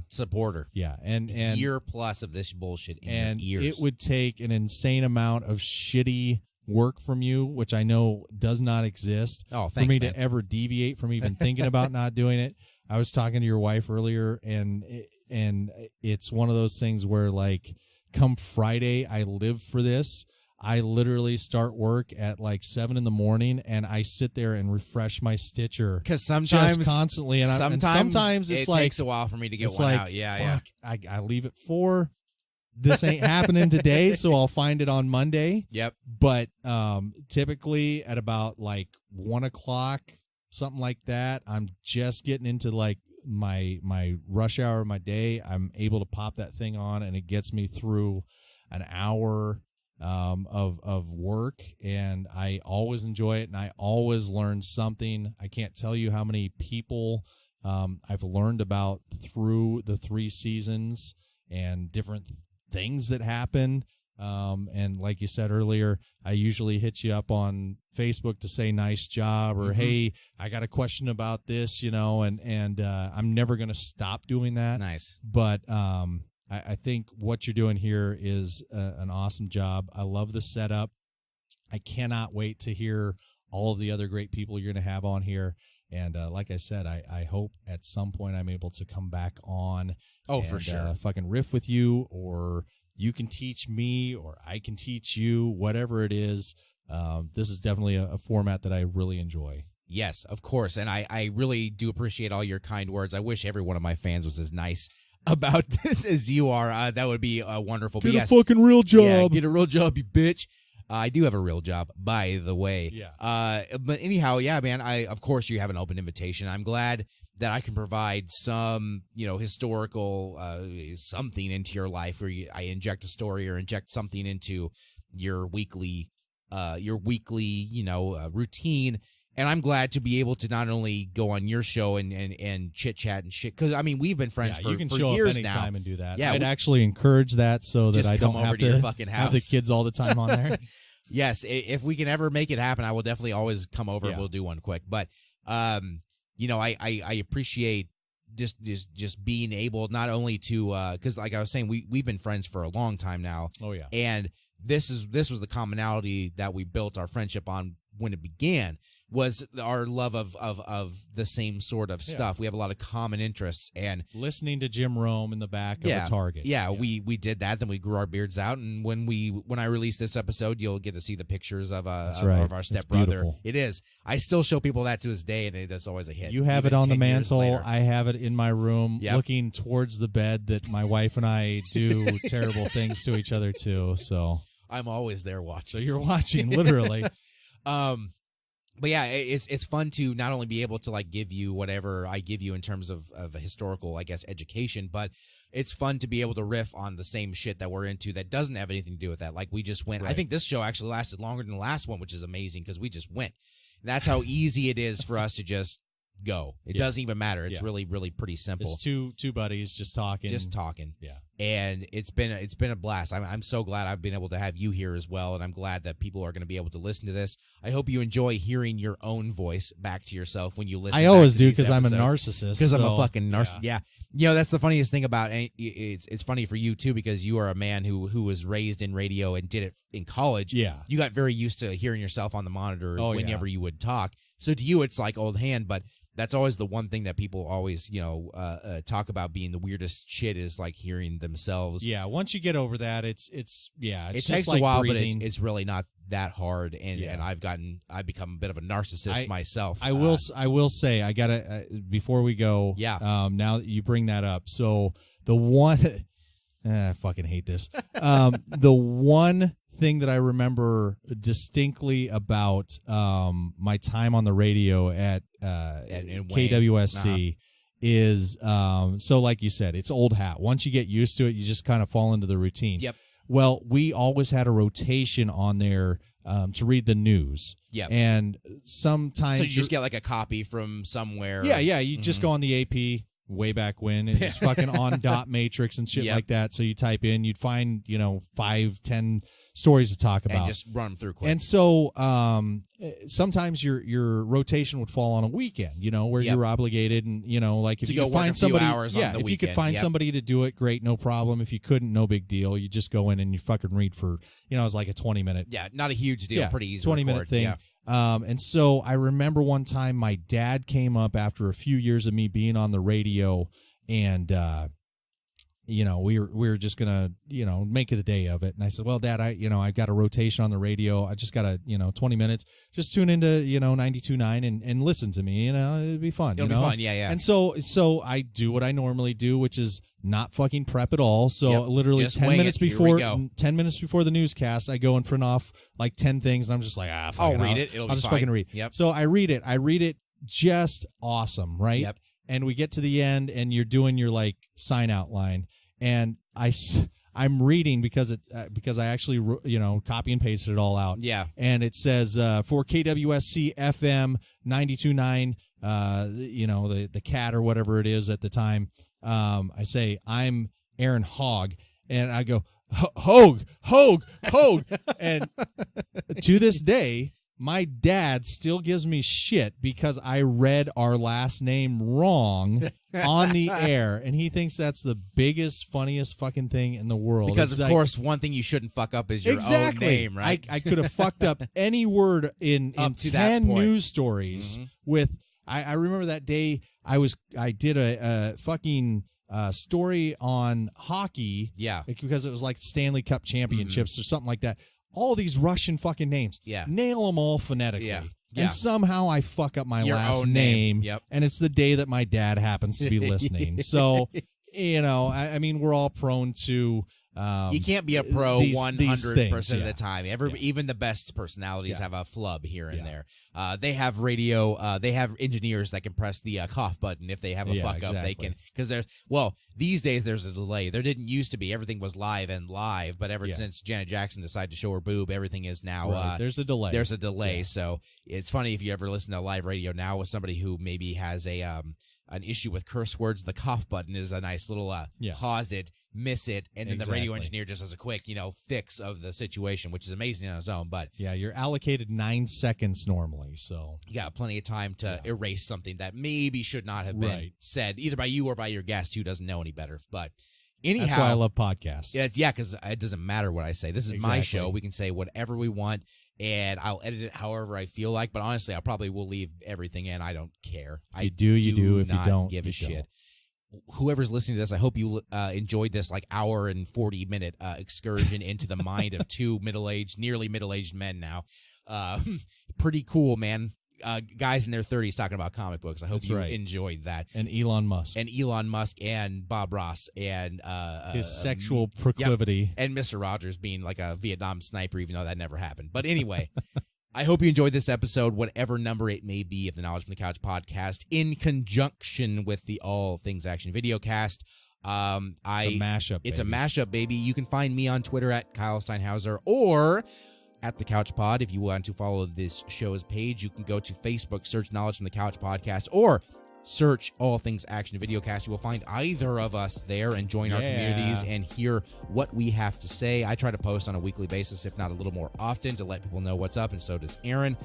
supporter. Yeah, and year plus of this bullshit in and your ears. it would take an insane amount of shitty work from you, which I know does not exist, Oh, for thanks, me man. to ever deviate from even thinking about not doing it. I was talking to your wife earlier, and it's one of those things where, like, come Friday, I live for this. I literally start work at like 7 a.m, and I sit there and refresh my Stitcher Because sometimes just constantly, and sometimes it's it like takes a while for me to get it's one like, out. Yeah, fuck, I leave at 4. This ain't happening today, so I'll find it on Monday. Yep. But typically at about like 1 o'clock, something like that, I'm just getting into like my rush hour of my day. I'm able to pop that thing on, and it gets me through an hour of work, and I always enjoy it, and I always learn something. I can't tell you how many people I've learned about through the 3 seasons and different things that happen. And like you said earlier, I usually hit you up on Facebook to say nice job, or hey, I got a question about this, and I'm never going to stop doing that. Nice. But I think what you're doing here is an awesome job. I love the setup. I cannot wait to hear all of the other great people you're going to have on here. And like I said, I hope at some point I'm able to come back on. Oh, for sure. Fucking riff with you, or you can teach me, or I can teach you, whatever it is. This is definitely a format that I really enjoy. Yes, of course. And I really do appreciate all your kind words. I wish every one of my fans was as nice about this as you are. That would be wonderful. Get but a fucking real job. Yeah, get a real job, you bitch. I do have a real job, by the way. Yeah. But anyhow, yeah, man, of course you have an open invitation. I'm glad that I can provide some, historical something into your life, where I inject a story or inject something into your weekly routine. And I'm glad to be able to not only go on your show and chit chat and shit, because I mean we've been friends for you can show years up anytime now. and do that. Yeah, I'd actually encourage that so that Just I come don't over have to your to fucking have the house. kids all the time on there. Yes, if we can ever make it happen, I will definitely always come over and we'll do one quick. But I appreciate just being able not only to because like I was saying, we've been friends for a long time now. Oh yeah. And this was the commonality that we built our friendship on when it began, was our love of the same sort of stuff. We have a lot of common interests, and listening to Jim Rome in the back of a Target. Yeah, we did that. Then we grew our beards out, and when I release this episode, you'll get to see the pictures of our stepbrother. It is. I still show people that to this day, and it's always a hit. You have it on the mantle. I have it in my room, Yep. looking towards the bed that my wife and I do terrible things to each other too. So I'm always there watching. So you're watching, literally. But yeah, it's fun to not only be able to like give you whatever I give you in terms of a historical, I guess, education, but it's fun to be able to riff on the same shit that we're into that doesn't have anything to do with that. Like we just went. I Right. think this show actually lasted longer than the last one, which is amazing because we just went. That's how easy it is for us to just go. It doesn't even matter. It's really, really pretty simple. It's two buddies just talking. Yeah. And it's been a blast. I'm so glad I've been able to have you here as well, and I'm glad that people are going to be able to listen to this. I hope you enjoy hearing your own voice back to yourself when you listen. I always do because I'm a narcissist. Because I'm a fucking narcissist. Yeah. You know, that's the funniest thing about it. It's funny for you too because you are a man who was raised in radio and did it in college. Yeah. You got very used to hearing yourself on the monitor whenever you would talk. So to you, it's like old hand, but that's always the one thing that people always, talk about being the weirdest shit is like hearing themselves. Yeah, once you get over that, it's it It takes takes like a while, breathing. but it's really not that hard. And I've become a bit of a narcissist myself. I will say I gotta before we go. Yeah. Now that you bring that up, so the one, I fucking hate this. The one thing that I remember distinctly about my time on the radio at KWSC is so like you said, it's old hat. Once you get used to it, you just kind of fall into the routine. Yep. Well, we always had a rotation on there to read the news. Yep. And sometimes So you just get like a copy from somewhere. Yeah. You just go on the AP way back when and it's fucking on dot matrix and shit like that. So you type in, you'd find 5-10 stories to talk about and just run them through quick. And so sometimes your rotation would fall on a weekend, where you're obligated, and like if to you go could work find a few somebody, hours on the if you could weekend. find somebody to do it, great, no problem. If you couldn't, no big deal. You just go in and you fucking read for, it was like a 20-minute. Yeah, not a huge deal, pretty easy. 20-minute thing. Yeah. And so I remember one time my dad came up after a few years of me being on the radio, and we were just gonna make it a day of it. And I said, well, Dad, I've got a rotation on the radio. I just got 20 minutes. Just tune into 92.9 and listen to me. It'd be fun. It'll be fun. Yeah. And so I do what I normally do, which is not fucking prep at all. So literally Just 10 wing minutes it. Here we before go. 10 minutes before the newscast, I go and print off like 10 things, and I'm just like, fuck I'll it, read it. It'll I'll be just fine. fucking read. Yep. So I read it just awesome, right? Yep. And we get to the end, and you're doing your like sign out line, and I'm reading because I actually copy and pasted it all out. Yeah. And it says for KWSC FM 92.9, the cat or whatever it is at the time. I say I'm Aaron Hogg, and I go Hogg, and to this day, my dad still gives me shit because I read our last name wrong on the air, and he thinks that's the biggest, funniest fucking thing in the world. Because, It's of like, course, one thing you shouldn't fuck up is your exactly. own name, right? I could have fucked up any word in Up to that 10 point. news stories with. I remember that day I did a fucking story on hockey. Yeah. Because it was like Stanley Cup championships or something like that. All these Russian fucking names. Yeah. Nail them all phonetically. Yeah. And somehow I fuck up my Your last own name. Yep. And it's the day that my dad happens to be listening. So, I mean, we're all prone to. You can't be a pro these 100% of yeah. the time. Even the best personalities have a flub here and Yeah. there. They have they have engineers that can press the cough button if they have a fuck up. They can, because these days there's a delay. There didn't used to be. Everything was live, but ever since Janet Jackson decided to show her boob, everything is now. Right. There's a delay. There's a delay. So it's funny if you ever listen to live radio now with somebody who maybe has an issue with curse words. The cough button is a nice little pause it, miss it, and then the radio engineer just has a quick fix of the situation, which is amazing on its own. But yeah, you're allocated 9 seconds normally, so you got plenty of time to erase something that maybe should not have been said either by you or by your guest who doesn't know any better. But anyhow, that's why I love podcasts. Yeah, because it doesn't matter what I say. This is my Exactly. show. We can say whatever we want, and I'll edit it however I feel like. But honestly, I probably will leave everything in. I don't care. If you do, you do. If you not don't, give a you shit. don't. Whoever's listening to this, I hope you enjoyed this hour and 40-minute excursion into the mind of two nearly middle-aged men now. Pretty cool, man. Guys in their 30s talking about comic books. I hope you enjoyed that. And Elon Musk. And Bob Ross and his sexual proclivity. And Mr. Rogers being like a Vietnam sniper, even though that never happened. But anyway, I hope you enjoyed this episode, whatever number it may be, of the Knowledge from the Couch podcast, in conjunction with the All Things Action video cast. It's a mashup. It's a baby. mashup, baby. You can find me on Twitter at Kyle Steinhauser or at The Couch Pod. If you want to follow this show's page, you can go to Facebook, search Knowledge from the Couch Podcast, or search All Things Action Videocast. You will find either of us there and join our communities and hear what we have to say. I try to post on a weekly basis, if not a little more often, to let people know what's up, and so does Aaron.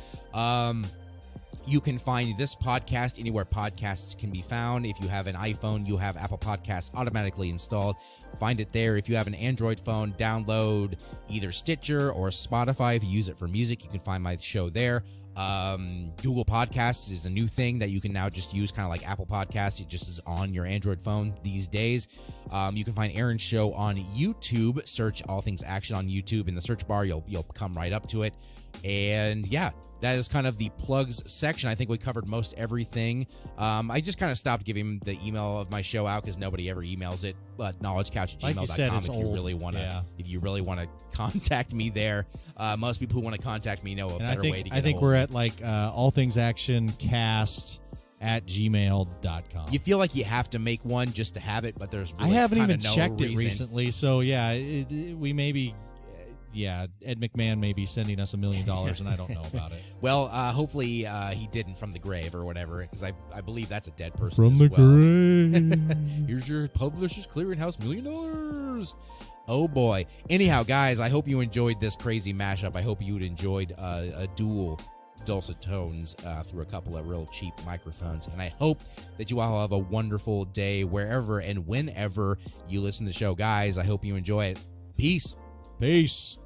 You can find this podcast anywhere podcasts can be found. If you have an iPhone, you have Apple Podcasts automatically installed. Find it there. If you have an Android phone, download either Stitcher or Spotify. If you use it for music, you can find my show there. Google Podcasts is a new thing that you can now just use, kind of like Apple Podcasts. It just is on your Android phone these days. You can find Aaron's show on YouTube. Search All Things Action on YouTube. In the search bar, you'll come right up to it. And yeah, that is kind of the plugs section. I think we covered most everything. I just kind of stopped giving the email of my show out because nobody ever emails it. But knowledgecouch@gmail.com Like you said, it's if you old. really want to. Yeah. If you really want to contact me there, most people who want to contact me know a better way to get. I think a hold we're of me. at like all things action cast at gmail.com. You feel like you have to make one just to have it, but there's I really haven't kinda even no checked it reason. recently, so yeah, we may be. Yeah, Ed McMahon may be sending us $1 million, and I don't know about it. Well, hopefully he didn't from the grave or whatever, because I believe that's a dead person From as the well. grave. Here's your Publishers Clearinghouse $1 million. Oh boy. Anyhow, guys, I hope you enjoyed this crazy mashup. I hope you enjoyed a dual dulcet tones through a couple of real cheap microphones, and I hope that you all have a wonderful day wherever and whenever you listen to the show. Guys, I hope you enjoy it. Peace. Peace.